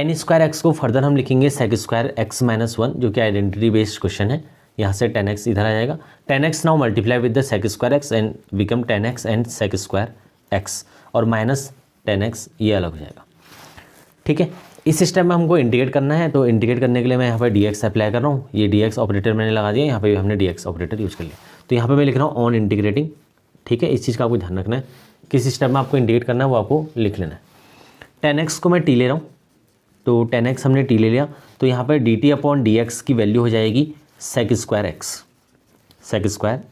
tan² को फर्दर हम लिखेंगे sec² x - 1, जो कि आइडेंटिटी बेस्ड क्वेश्चन है, यहाँ से tan x इधर आ जाएगा, tan x now multiply with the sec² x and become tan x and sec² x, और माइनस tan x ये अलग हो जाएगा, ठीक है। इस सिस्टम में हमको इंटीग्रेट करना है, तो इंटीग्रेट करने के लिए मैं यहाँ पर dx अप्लाई कर रहा हूँ, ये dx ऑपरेटर मैंने लगा दिया, यहाँ पे भी हमने dx ऑपरेटर यूज़ कर लिया, तो यहाँ पे मैं लिख रहा हूँ ऑन इंटीग्रेटिंग, ठीक है। इस चीज़ का आपको ध्यान रखना है, किस सिस्टम में आपको इंटीग्रेट करना है वो आपको लिख लेना है। tan x को मैं t ले रहा हूँ, तो tan x हमने t ले लिया, तो यहाँ पर dt/dx की वैल्यू हो जाएगी sec²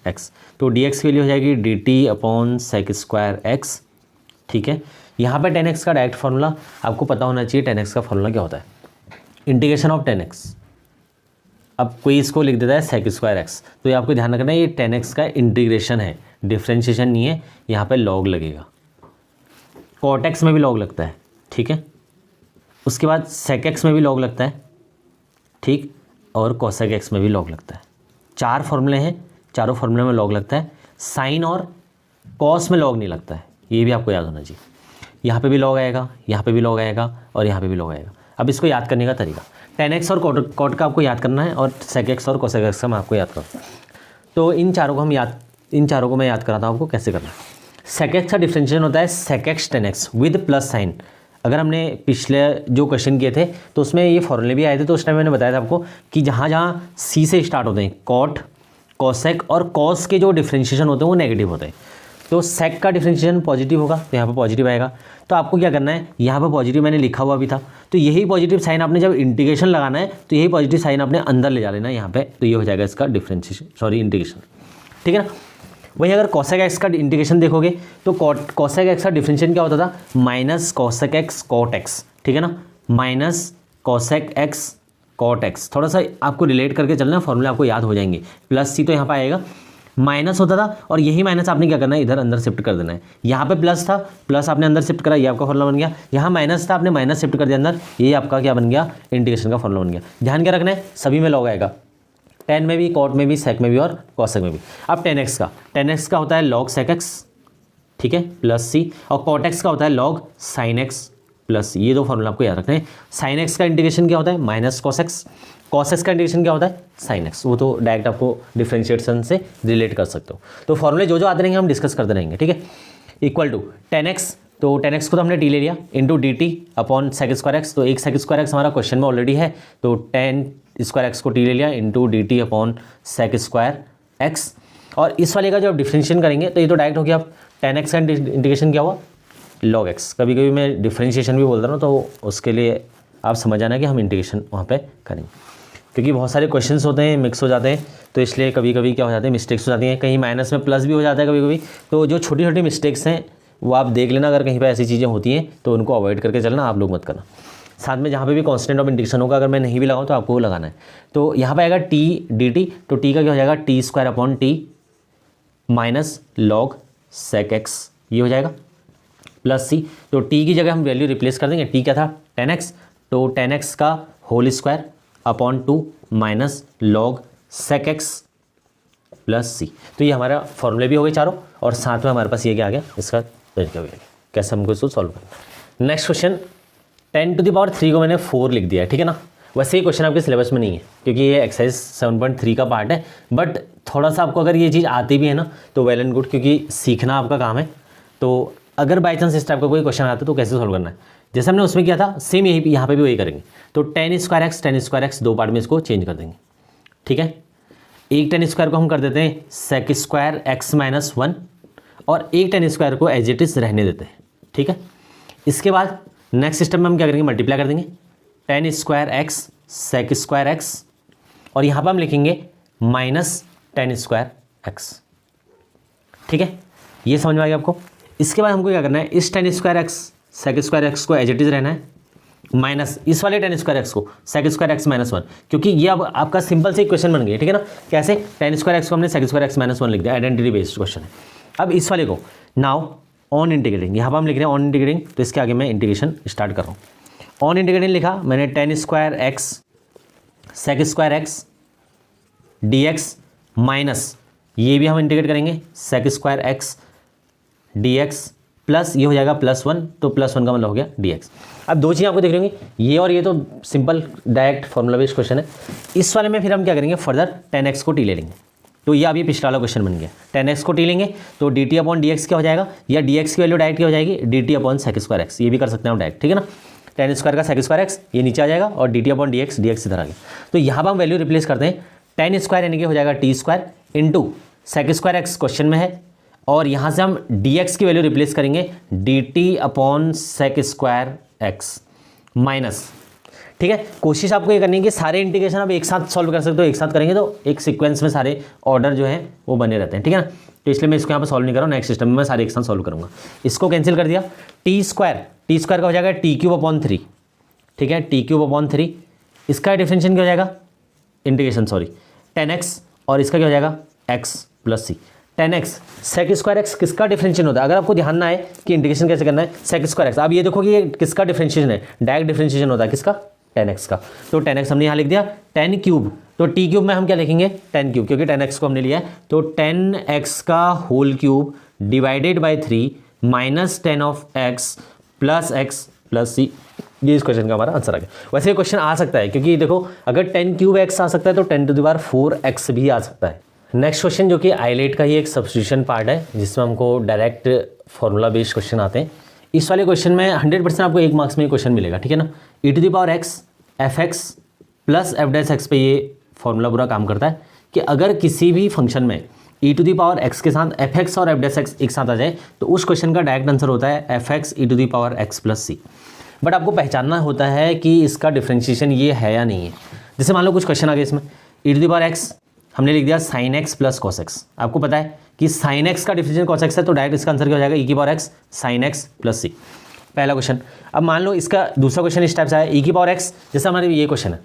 x, तो dx की वैल्यू हो जाएगी dt/sec² x, ठीक है। यहाँ पर tan x का डायरेक्ट फार्मूला आपको पता होना चाहिए, tan x का फार्मूला क्या होता है, इंटीग्रेशन ऑफ tan x अब कोई इसको लिख देता है sec स्क्वायर एक्स, तो ये आपको ध्यान रखना है ये 10x का इंटीग्रेशन है, डिफ्रेंशिएशन नहीं है, यहाँ पे log लगेगा। cot x में भी log लगता है, ठीक है। उसके बाद sec x में भी log लगता है, ठीक, और cosec x में भी log लगता है। 4 फॉर्मूले हैं, चारों फॉर्मूले में log लगता है। साइन और cos में log नहीं लगता है, ये भी आपको याद होना चाहिए। यहाँ पे भी log आएगा, यहाँ पे भी log आएगा और यहाँ पे भी log आएगा। अब इसको याद करने का तरीका, 10x और cot का आपको याद करना है और sec x और cosec x का मैं आपको याद करूँ। तो इन चारों को मैं याद कराता हूँ आपको कैसे करना है। sec x का डिफ्रेंशिएशन होता है sec x 10x with plus sign. अगर हमने पिछले जो क्वेश्चन किए थे तो उसमें ये फॉर्मूले भी आए थे, तो उस टाइम मैंने बताया था आपको कि जहाँ जहाँ c से स्टार्ट होते हैं cot, cosec और cos के जो डिफ्रेंशिएशन होते हैं वो नेगेटिव होते हैं। तो sec का डिफ्रेंशिएशन पॉजिटिव होगा तो यहाँ पे पॉजिटिव आएगा। तो आपको क्या करना है, यहाँ पे पॉजिटिव मैंने लिखा हुआ भी था, तो यही पॉजिटिव साइन आपने जब इंटीग्रेशन लगाना है तो यही पॉजिटिव साइन आपने अंदर ले जा लेना है यहाँ पे, तो ये हो जाएगा इसका इंटीग्रेशन, ठीक है ना। वहीं अगर cosec x का इंटीग्रेशन देखोगे तो cosec x का डिफरेंशिएशन क्या होता था, minus cosec x cot x, ठीक है ना, minus cosec x cot x। थोड़ा सा आपको रिलेट करके चलना, फॉर्मूला आपको याद हो जाएंगे। प्लस सी तो यहाँ पर आएगा, माइनस होता था और यही माइनस आपने क्या करना है, इधर अंदर शिफ्ट कर देना है। यहाँ पे प्लस था, प्लस आपने अंदर शिफ्ट करा, ये आपका फॉर्मूला बन गया। यहाँ माइनस था, आपने माइनस शिफ्ट कर दिया अंदर, ये आपका क्या बन गया, इंटीग्रेशन का फॉर्मूला बन गया। ध्यान क्या रखना है, सभी में log आएगा, 10 में भी, cot में भी, sec में भी और cosec में भी। अब 10x का होता है log sec x, ठीक है, प्लस सी, और cot x का होता है log sin x प्लस, ये दो फॉर्मूला आपको याद रखना है। sin x का इंटीग्रेशन क्या होता है, minus cos x, cos x का इंटीग्रेशन क्या होता है, sin x। वो तो डायरेक्ट आपको डिफ्रेंशिएशन से रिलेट कर सकते हो। तो फॉर्मूले जो आते रहेंगे हम डिस्कस करते रहेंगे, ठीक है। इक्वल टू 10x, तो 10x को तो हमने टी ले लिया, into D t upon sec square x. तो एक sec स्क्वायर एक्स हमारा क्वेश्चन में ऑलरेडी है, तो 10 स्क्वायर एक्स को टी ले लिया into D t upon sec square x. और इस वाले का जब डिफ्रेंशिएशन करेंगे तो ये तो डायरेक्ट हो गया। अब 10x का इंटीग्रेशन क्या हुआ, log x। कभी कभी मैं डिफ्रेंशिएशन भी बोलता हूँ, तो उसके लिए आप समझ आना कि हम इंटीग्रेशन वहाँ पे करेंगे, क्योंकि बहुत सारे क्वेश्चंस होते हैं, मिक्स हो जाते हैं, तो इसलिए कभी कभी क्या हो जाते हैं, मिस्टेक्स हो जाती हैं। कहीं माइनस में प्लस भी हो जाता है कभी कभी। तो जो छोटी छोटी मिस्टेक्स हैं वो आप देख लेना, अगर कहीं पे ऐसी चीज़ें होती हैं तो उनको अवॉइड करके चलना, आप लोग मत करना। साथ में जहाँ पे भी कांस्टेंट ऑफ इंटीग्रेशन होगा, अगर मैं नहीं भी लगाऊँ तो आपको वो लगाना है। तो यहाँ पे आएगा टी डी टी, तो टी का क्या हो जाएगा, T square upon T minus log sec x, ये हो जाएगा प्लस सी। तो टी की जगह हम वैल्यू रिप्लेस कर देंगे, टी क्या था 10x, तो 10x का whole square upon 2 minus log sec x plus c. तो ये हमारा फॉर्मूले भी हो गए चारों, और साथ में हमारे पास ये क्या आ गया, इसका तरीका भी आ गया कैसे हमको इसको सॉल्व करना। नेक्स्ट क्वेश्चन 10⁻³ को मैंने 4 लिख दिया है, ठीक है ना। वैसे ये क्वेश्चन आपके सिलेबस में नहीं है क्योंकि ये एक्सरसाइज 7.3 का पार्ट है, बट थोड़ा सा आपको अगर ये चीज़ आती भी है ना तो वेल एंड गुड, क्योंकि सीखना आपका काम है। तो अगर बाई चांस इस टाइप का कोई क्वेश्चन आता है तो कैसे सॉल्व करना है, जैसे हमने उसमें किया था सेम यही यहाँ पे भी वही करेंगे। तो 10 स्क्वायर एक्स दो पार्ट में इसको चेंज कर देंगे, ठीक है। एक 10 स्क्वायर को हम कर देते हैं sec स्क्वायर एक्स माइनस 1, और एक 10 स्क्वायर को एज इट इज रहने देते हैं, ठीक है। इसके बाद नेक्स्ट सिस्टम में हम क्या करेंगे, मल्टीप्लाई कर देंगे 10 square x sec square x, और यहाँ पर हम लिखेंगे माइनस 10 स्क्वायर एक्स, ठीक है। ये समझ में आ गया आपको। इसके बाद हमको क्या करना है, इस 10 square x sec square x को एज इट इज रहना है, माइनस इस वाले 10 स्क्वायर एक्स को sec स्क्वायर एक्स माइनस 1, क्योंकि ये अब आपका सिंपल से क्वेश्चन बन गया, ठीक है ना। कैसे, 10 स्क्वायर एक्स को हमने sec स्क्वायर एक्स माइनस 1 लिख दिया, आइडेंटिटी बेस्ड क्वेश्चन है। अब इस वाले को नाउ ऑन इंटीग्रेटिंग, यहाँ पर हम लिख रहे हैं ऑन इंटीग्रेटिंग, तो इसके आगे मैं इंटीग्रेशन स्टार्ट कर रहा हूँ। ऑन इंटीग्रेटिंग लिखा मैंने 10 square x sec square x dx minus, ये भी हम इंटीग्रेट करेंगे sec square x dx plus ये हो जाएगा +1, तो +1 का मतलब हो गया dx। अब दो चीज़ें आपको देख रही होंगी, ये और ये तो simple direct formula based question है। इस वाले में फिर हम क्या करेंगे, फर्दर 10x को टी ले लेंगे, तो ये अभी पिछला वाला क्वेश्चन बन गया। 10x को टी लेंगे तो dt अपॉन dx क्या हो जाएगा, या dx की वैल्यू डायरेक्ट क्या हो जाएगी, dt upon sec square x, ये भी कर सकते हैं हम डायरेक्ट, ठीक है ना। 10 स्क्वायर का sec स्क्वायर एक्स ये नीचे आ जाएगा, और dt अपॉन dx इधर आ गया। तो यहाँ पर हम वैल्यू रिप्लेस करते हैं, 10 स्क्वायर यानी कि हो जाएगा T square into sec square x question में है, और यहाँ से हम dx की वैल्यू रिप्लेस करेंगे dt upon sec square x minus, ठीक है। कोशिश आपको ये करनी है कि सारे इंटीग्रेशन आप एक साथ सॉल्व कर सकते हो, एक साथ करेंगे तो एक सीक्वेंस में सारे ऑर्डर जो है वो बने रहते हैं, ठीक है ना। तो इसलिए मैं इसको यहाँ पर सॉल्व नहीं कर रहा हूँ, नेक्स्ट सिस्टम में मैं सारे एक साथ सॉल्व करूँगा। इसको कैंसिल कर दिया, टी स्क्वायर का हो जाएगा t³ अपॉन 3, ठीक है, t³ अपॉन 3। इसका डिफरेंशिएशन क्या हो जाएगा, इंटीग्रेशन सॉरी 10x और इसका क्या हो जाएगा x प्लस सी। 10x सेक स्क्वायर एक्स किसका डिफरेंशिएशन होता है, अगर आपको ध्यान ना आए कि इंटीग्रेशन कैसे करना है, सेक स्क्वायर एक्स। अब ये देखो कि ये किसका डिफरेंशिएशन है, डायरेक्ट डिफरेंशिएशन होता है किसका, 10x का। तो 10x हमने यहाँ लिख दिया 10 क्यूब, तो t क्यूब में हम क्या लिखेंगे 10 क्यूब, क्योंकि 10x को हमने लिया है। तो 10x का whole cube divided by 3 minus 10 of x plus x plus c. ये इस क्वेश्चन का हमारा आंसर आ गया। वैसे ये क्वेश्चन आ सकता है क्योंकि देखो अगर 10 क्यूब x आ सकता है तो 10 टू द पावर 4x भी आ सकता है। नेक्स्ट क्वेश्चन जो कि आईलेट का ही एक सब्स्टिट्यूशन पार्ट है जिसमें हमको डायरेक्ट फॉर्मूला बेस्ड क्वेश्चन आते हैं। इस वाले क्वेश्चन में 100% आपको 1 मार्क्स में क्वेश्चन मिलेगा, ठीक है ना। e to the power x fx plus f dash x पे ये फॉर्मूला पूरा काम करता है कि अगर किसी भी फंक्शन में e to the power x के साथ fx और f डैश x एक साथ आ जाए तो उस क्वेश्चन का डायरेक्ट आंसर होता है fx e to the power x plus c. But आपको पहचानना होता है कि इसका डिफरेंशिएशन ये है या नहीं है। जैसे मान लो कुछ क्वेश्चन आ गया इसमें e to the power x हमने लिख दिया sine x plus cos x. आपको पता है कि साइन एक्स का डिफरेंशिएशन कॉस एक्स है तो डायरेक्ट इसका आंसर क्या हो जाएगा e की power x sine x plus c, पहला क्वेश्चन। अब मान लो इसका दूसरा क्वेश्चन इस टाइप से है e की पावर एक्स, जैसे हमारे ये क्वेश्चन है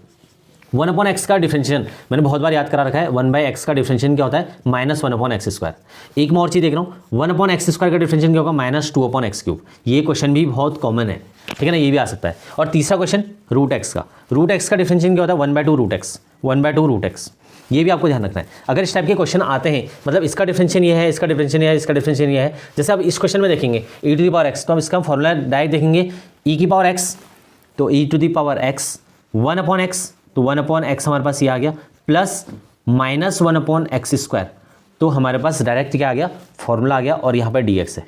1/x का डिफरेंशिएशन मैंने बहुत बार याद करा रखा है, 1/x का डिफरेंशिएशन क्या होता है माइनस 1/x स्क्वायर। एक मैं और चीज़ देख रहा हूँ 1/x स्क्वायर का डिफरेंशिएशन क्या होगा माइनस 2/x क्यूब। ये क्वेश्चन भी बहुत कॉमन है, ठीक है ना, ये भी आ सकता है। और तीसरा क्वेश्चन रूट एक्स का डिफरेंशिएशन क्या होता है 1/2 रूट एक्स। ये भी आपको ध्यान रखना है। अगर इस टाइप के क्वेश्चन आते हैं मतलब इसका डिफरेंशिएशन ये है, इसका डिफरेंशिएशन ये है, इसका डिफरेंशिएशन ये है, जैसे अब इस क्वेश्चन में देखेंगे e to the power x, तो हम इसका फॉर्मूला डायरेक्ट देखेंगे e की पावर x, तो e to the power x 1/x, तो 1/x हमारे पास ये आ गया प्लस माइनस 1/x स्क्वायर, तो हमारे पास डायरेक्ट क्या आ गया फॉर्मूला आ गया और यहाँ पर dx है,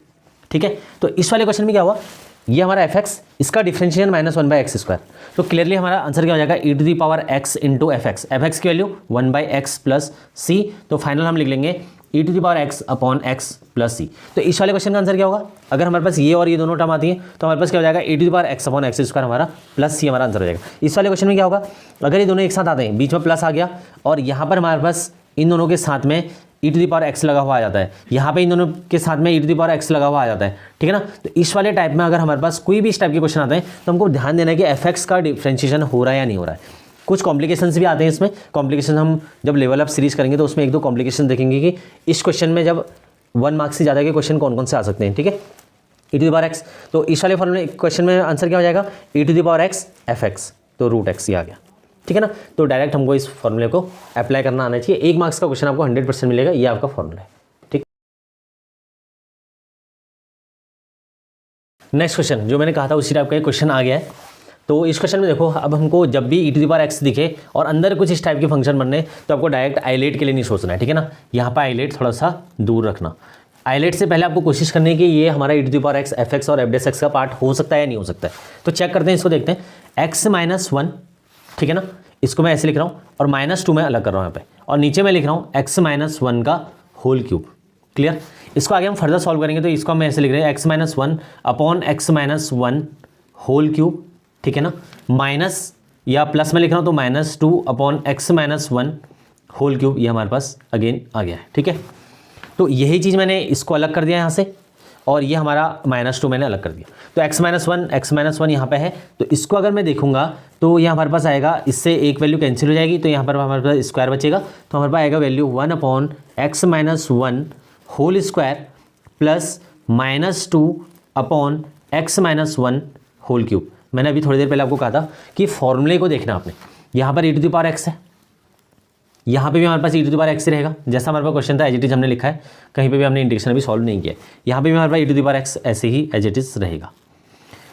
ठीक है। तो इस वाले क्वेश्चन में क्या हुआ, ये हमारा fx, इसका डिफरेंशिएशन माइनस 1/x स्क्वायर, तो क्लियरली हमारा आंसर क्या हो जाएगा e to the power x into fx की वैल्यू 1/x प्लस सी, तो फाइनल हम लिख लेंगे e to the power x upon x plus c. तो इस वाले क्वेश्चन का आंसर क्या होगा, अगर हमारे पास ये और ये दोनों टर्म आती है तो हमारे पास क्या हो जाएगा e to the power x upon x square हमारा प्लस सी हमारा आंसर हो जाएगा। इस वाले क्वेश्चन में क्या होगा, अगर ये दोनों एक साथ आते हैं बीच में प्लस आ गया और यहाँ पर हमारे पास इन दोनों के साथ में e to the power x लगा हुआ आ जाता है, यहाँ पे इन दोनों के साथ में e to the power x लगा हुआ आ जाता है, ठीक है ना। तो इस वाले टाइप में अगर हमारे पास कोई भी इस टाइप के क्वेश्चन आते हैं तो हमको ध्यान देना है कि fx का डिफरेंशिएशन हो रहा है या नहीं हो रहा है। कुछ कॉम्प्लिकेशंस भी आते हैं इसमें, कॉम्प्लिकेशन हम जब लेवल अप सीरीज करेंगे तो उसमें 1-2 कॉम्प्लिकेशन देखेंगे कि इस क्वेश्चन में जब 1 मार्क्स से ज़्यादा के क्वेश्चन कौन कौन से आ सकते हैं, ठीक है। e to the power x, तो इस वाले फॉर्मूले क्वेश्चन में आंसर क्या हो जाएगा e to the power x fx, तो रूट x ही आ गया, ठीक है ना। तो डायरेक्ट हमको इस फॉर्मूले को अप्लाई करना आना चाहिए। 1 मार्क्स का क्वेश्चन आपको 100% मिलेगा, ये आपका फॉर्मूला है, ठीक। नेक्स्ट क्वेश्चन जो मैंने कहा था उसी टाइप का क्वेश्चन आ गया है। तो इस क्वेश्चन में देखो अब हमको जब भी e to the power x दिखे और अंदर कुछ इस टाइप के फंक्शन बनने तो आपको डायरेक्ट आइलेट के लिए नहीं सोचना है, ठीक है ना। यहाँ पर आइलेट थोड़ा सा दूर रखना। आइलेट से पहले आपको कोशिश करनी है कि ये हमारा e to the power x fx और f डैश x का पार्ट हो सकता है या नहीं हो सकता है। तो चेक करते हैं, इसको देखते हैं x-1, ठीक है ना, इसको मैं ऐसे लिख रहा हूँ और -2 मैं अलग कर रहा हूँ यहाँ पे, और नीचे मैं लिख रहा हूँ x-1 का होल क्यूब। क्लियर। इसको आगे हम फर्दर सॉल्व करेंगे तो इसको हम ऐसे लिख रहे हैं x-1 upon x-1 whole cube, ठीक है ना, माइनस या प्लस में लिख रहा हूँ तो -2 अपॉन x-1 होल क्यूब, ये हमारे पास अगेन आ गया है, ठीक है। तो यही चीज़ मैंने इसको अलग कर दिया यहाँ से और ये हमारा -2 मैंने अलग कर दिया। तो x-1 यहाँ पे है, तो इसको अगर मैं देखूंगा तो ये हमारे पास आएगा, इससे एक वैल्यू कैंसिल हो जाएगी तो यहाँ पर हमारे पास स्क्वायर बचेगा, तो हमारे पास आएगा value 1 upon x-1 whole square plus -2 upon x-1 whole cube. मैंने अभी थोड़ी देर पहले आपको कहा था कि फॉर्मूले को देखना आपने, यहाँ पर e to the power x है, यहाँ पे भी हमारे पास e to the power x रहेगा, जैसा हमारे पास क्वेश्चन था एज इट इज हमने लिखा है, कहीं पे भी हमने इंटीग्रेशन अभी सॉल्व नहीं किया है। यहाँ पे भी हमारे पास e to the power x ऐसे ही एज इट इज रहेगा,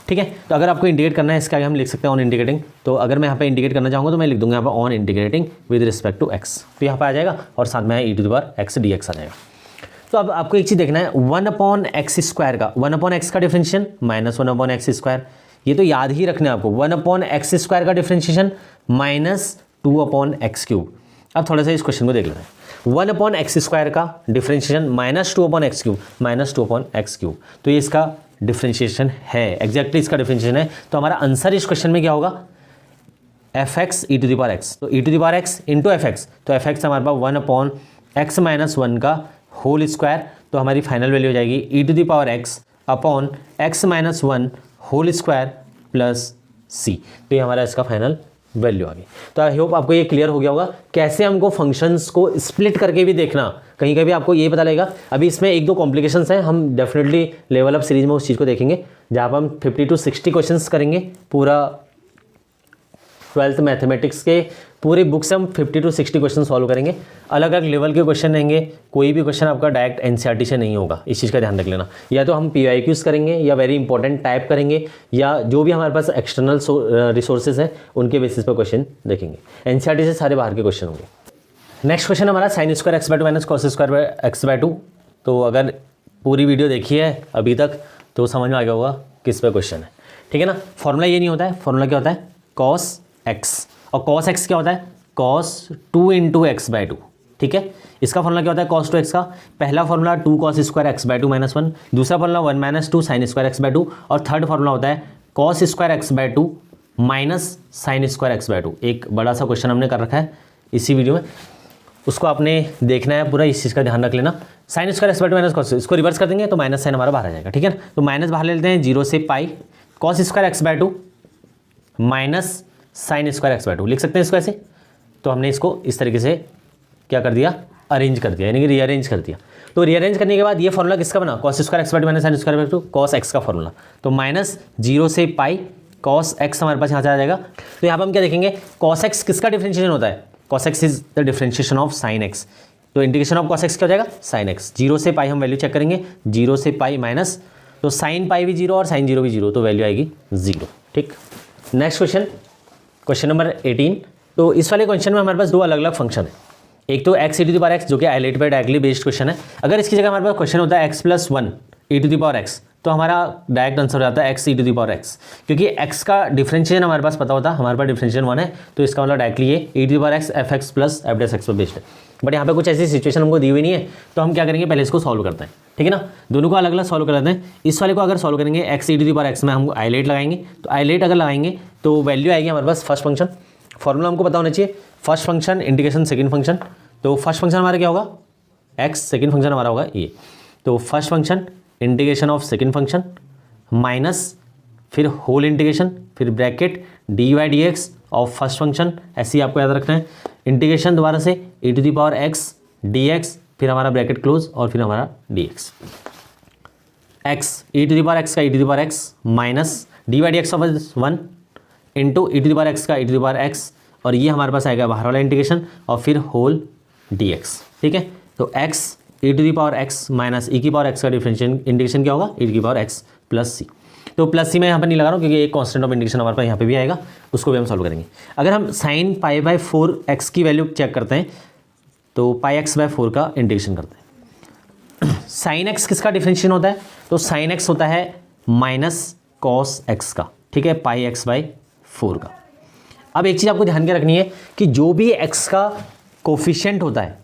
ठीक है। तो अगर आपको इंटीग्रेट करना है इसका आगे हम लिख सकते हैं ऑन इंटीग्रेटिंग, तो अगर मैं यहाँ पे इंटीग्रेट करना चाहूँगा तो मैं लिख दूंगा यहाँ पर on integrating with respect to x, तो यहाँ पर आ जाएगा और साथ में e to the power x dx आ जाएगा। तो अब आपको एक चीज़ देखना है 1/x स्क्वायर का, 1/x का डिफरेंशिएशन माइनस 1/x स्क्वायर, ये तो याद ही रखना है आपको। 1/x स्क्वायर का डिफरेंशिएशन -2/x क्यूब। अब थोड़ा सा इस क्वेश्चन को देख लेते हैं। 1/x स्क्वायर का differentiation -2/x cube, -2/x cube, तो ये इसका डिफरेंशिएशन है, एग्जैक्टली इसका डिफरेंशिएशन है। तो हमारा आंसर इस क्वेश्चन में क्या होगा fx e to the power x, तो e to the power x into fx, तो fx हमारे पास 1/x-1 का होल स्क्वायर, तो हमारी फाइनल वैल्यू हो जाएगी e to the power x अपॉन x-1 whole square plus c, तो ये हमारा इसका फाइनल वैल्यू आ गई। तो आई होप आपको ये क्लियर हो गया होगा कैसे हमको फंक्शंस को स्प्लिट करके भी देखना, कहीं कहीं आपको ये पता लगेगा। अभी इसमें एक दो कॉम्प्लिकेशंस हैं, हम डेफिनेटली लेवल अप सीरीज में उस चीज़ को देखेंगे जहाँ पर हम 50 to 60 क्वेश्चंस करेंगे। पूरा 12th मैथमेटिक्स के पूरी बुक से हम 50 to 60 क्वेश्चन सॉल्व करेंगे। अलग अलग लेवल के क्वेश्चन रहेंगे, कोई भी क्वेश्चन आपका डायरेक्ट एनसीईआरटी से नहीं होगा, इस चीज़ का ध्यान रख लेना। या तो हम PYQs करेंगे या वेरी इंपॉर्टेंट टाइप करेंगे या जो भी हमारे पास एक्सटर्नल रिसोर्सेज हैं उनके बेसिस पर क्वेश्चन देखेंगे। एनसीईआरटी से सारे बाहर के क्वेश्चन होंगे। नेक्स्ट क्वेश्चन हमारा sin square x/2 minus cos square x/2। तो अगर पूरी वीडियो देखी है अभी तक तो समझ में आ गया होगा किस पे क्वेश्चन है, ठीक है ना। फॉर्मूला ये नहीं होता है, फॉर्मूला क्या होता है cos x, और cos x क्या होता है cos 2 इंटू x/2, ठीक है। इसका फॉर्मूला क्या होता है cos 2x का, पहला formula 2 cos square x/2 minus 1, दूसरा formula 1 minus 2 sin square x/2, और थर्ड फॉर्मूला होता है cos square x/2 minus sin square x/2। एक बड़ा सा क्वेश्चन हमने कर रखा है इसी वीडियो में, उसको आपने देखना है पूरा, इस चीज़ का ध्यान रख लेना। sin square x/2 minus cos, इसको रिवर्स कर देंगे तो माइनस साइन हमारा बाहर आ जाएगा, ठीक है ना। तो माइनस बाहर ले लेते हैं, 0 से पाई cos square x/2 minus sin square x/2 लिख सकते हैं इसको ऐसे। तो हमने इसको इस तरीके से क्या कर दिया, अरेंज कर दिया, यानी कि रीअरेंज कर दिया। तो रीअरेंज करने के बाद ये फॉर्मूला किसका बना, cos square x/2 minus sin square x/2 cos x का फॉर्मूला। तो माइनस 0 से पाई cos x हमारे पास यहाँ से आ जाएगा। तो यहाँ पर हम क्या देखेंगे, cos x किसका डिफरेंशिएशन होता है, cos x is the differentiation of sin x। तो इंटीग्रेशन ऑफ cos x क्या हो जाएगा sin x। 0 से पाई हम वैल्यू चेक करेंगे, 0 से पाई माइनस, तो sin पाई भी 0 और sin 0 भी 0, तो वैल्यू आएगी 0, ठीक। Next question, question number 18। तो इस वाले क्वेश्चन में हमारे पास दो अलग अलग फंक्शन है। एक तो x e⁻x जो कि आइलेट पे डायरेक्टली बेस्ड क्वेश्चन है। अगर इसकी जगह हमारे पास क्वेश्चन होता है x + 1 e⁻x, तो हमारा डायरेक्ट आंसर हो जाता है x e⁻x, क्योंकि x का डिफरेंशिएशन हमारे पास पता होता है, हमारे पास डिफरेंशिएशन 1 है, तो इसका मतलब डायरेक्टली ये e⁻x fx + f'(x) पर बेस्ड है। बट यहाँ पे कुछ ऐसी सिचुएशन हमको दी हुई नहीं है, तो हम क्या करेंगे, पहले इसको सॉल्व करते हैं, ठीक है ना। दोनों को अलग अलग सॉल्व कर लेते हैं। इस वाले को अगर सॉल्व करेंगे x e⁻x में हम आइलेट लगाएंगे, तो आइलेट अगर लगाएंगे तो वैल्यू आएगी हमारे पास फर्स्ट फंक्शन। फॉर्मूला हमको पता होना चाहिए, first function integration second function. तो फर्स्ट फंक्शन हमारा क्या होगा x, सेकंड फंक्शन हमारा होगा ये। तो first function integration of second function minus फिर होल इंटीग्रेशन, फिर bracket dy/dx of first function, ऐसे ही आपको याद रखना है। इंटीग्रेशन दोबारा से e⁻x dx, फिर हमारा ब्रैकेट क्लोज और फिर हमारा dx। x e⁻x का e⁻x minus dy/dx of 1 into e⁻x का e⁻x, और ये हमारे पास आएगा बाहर वाला इंटीग्रेशन और फिर होल dx, ठीक है। तो x e⁻x माइनस e⁻x का डिफरेंशिएशन इंटीग्रेशन क्या होगा e⁻x + c। तो प्लस सी मैं यहाँ पर नहीं लगा रहा हूँ क्योंकि एक कांस्टेंट ऑफ इंटीग्रेशन हमारे पास यहाँ पे भी आएगा, उसको भी हम सॉल्व करेंगे। अगर हम sin π/4x की वैल्यू चेक करते हैं तो πx/4 का इंटीग्रेशन करते हैं। sin x किसका डिफरेंशिएशन होता है, तो sin x होता है माइनस cos x का, ठीक है, πx/4 का। अब एक चीज़ आपको ध्यान के रखनी है कि जो भी x का कोफिशिएंट होता है,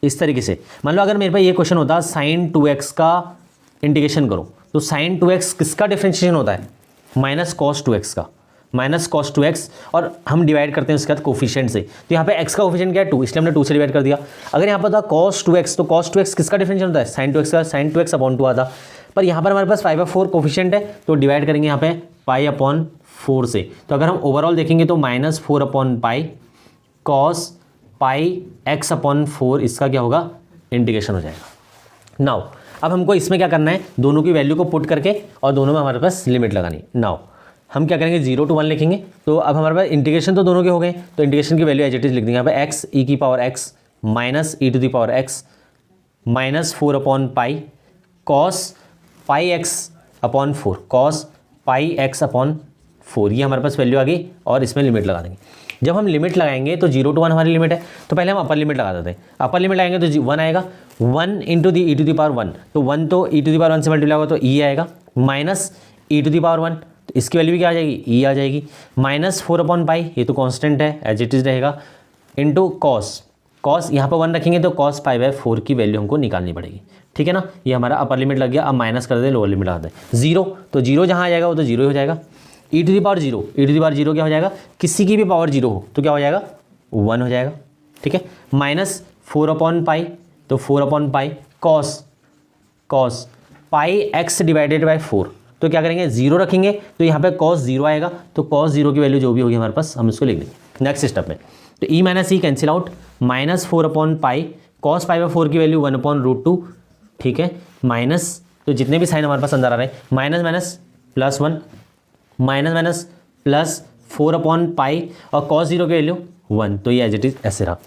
इस तरीके से मान लो अगर मेरे पास ये क्वेश्चन होता sin 2x का इंटीग्रेशन करो, तो sin 2x किसका डिफरेंशिएशन होता है, माइनस cos 2x का, माइनस cos 2x, और हम डिवाइड करते हैं उसके बाद कोफिशिएंट से। तो यहाँ पे x का कोफिशिएंट क्या है 2, इसलिए हमने 2 से डिवाइड कर दिया। अगर यहाँ पर था cos 2x, तो cos 2x किसका डिफरेंशिएशन होता है sin 2x का, sin 2x/2 आता। पर यहाँ पर हमारे पास π/4 कोफिशिएंट है, तो डिवाइड करेंगे यहाँ पे π/4 से। तो अगर हम ओवरऑल देखेंगे तो -4/π cos πx/4 इसका क्या होगा, इंटीग्रेशन हो जाएगा। नाउ अब हमको इसमें क्या करना है, दोनों की वैल्यू को पुट करके और दोनों में हमारे पास लिमिट लगानी। नाउ हम क्या करेंगे 0 to 1 लिखेंगे। तो अब हमारे पास इंटीग्रेशन तो दोनों के हो गए, तो इंटीग्रेशन की वैल्यू एज इट इज लिख देंगे यहाँ पे x e⁻x minus e⁻x minus 4/π cos πx/4 cos πx/4, ये हमारे पास वैल्यू आ गई और इसमें लिमिट लगा देंगे। जब हम लिमिट लगाएंगे तो 0 to 1 हमारी लिमिट है, तो पहले हम अपर लिमिट लगा देते हैं। अपर लिमिट लगाएंगे तो 1 आएगा, 1 इंटू दी e⁻1, तो 1 तो e⁻1 से मल्टीप्लाई होगा तो e आएगा, माइनस e⁻1, तो इसकी वैल्यू भी क्या आ जाएगी, e आ जाएगी, माइनस 4/π, ये तो कांस्टेंट है एज इट इज रहेगा, इंटू cos यहाँ पर 1 रखेंगे तो cos π/4 की वैल्यू हमको निकालनी पड़ेगी, ठीक है ना। ये हमारा अपर लिमिट लग गया। अब माइनस कर दें, लोअर लिमिट लगा दें 0, तो 0 जहाँ आ जाएगा वो तो 0 ही हो जाएगा। e⁻0 क्या हो जाएगा, किसी की भी पावर 0 हो तो क्या हो जाएगा 1 हो जाएगा, ठीक है। माइनस 4/π, तो 4/π cos πx/4, तो क्या करेंगे, 0 रखेंगे तो यहाँ पे cos 0 आएगा, तो cos 0 की वैल्यू जो भी होगी हमारे पास हम इसको लिख देंगे नेक्स्ट स्टेप में। तो e minus e cancel out, -4/π cos π/4 की वैल्यू 1/√2, ठीक है, माइनस, तो जितने भी साइन हमारे पास अंदर आ रहे हैं, माइनस माइनस +1 माइनस माइनस +4/π और cos 0 की वैल्यू 1, तो ये एज इट इज ऐसे रहा।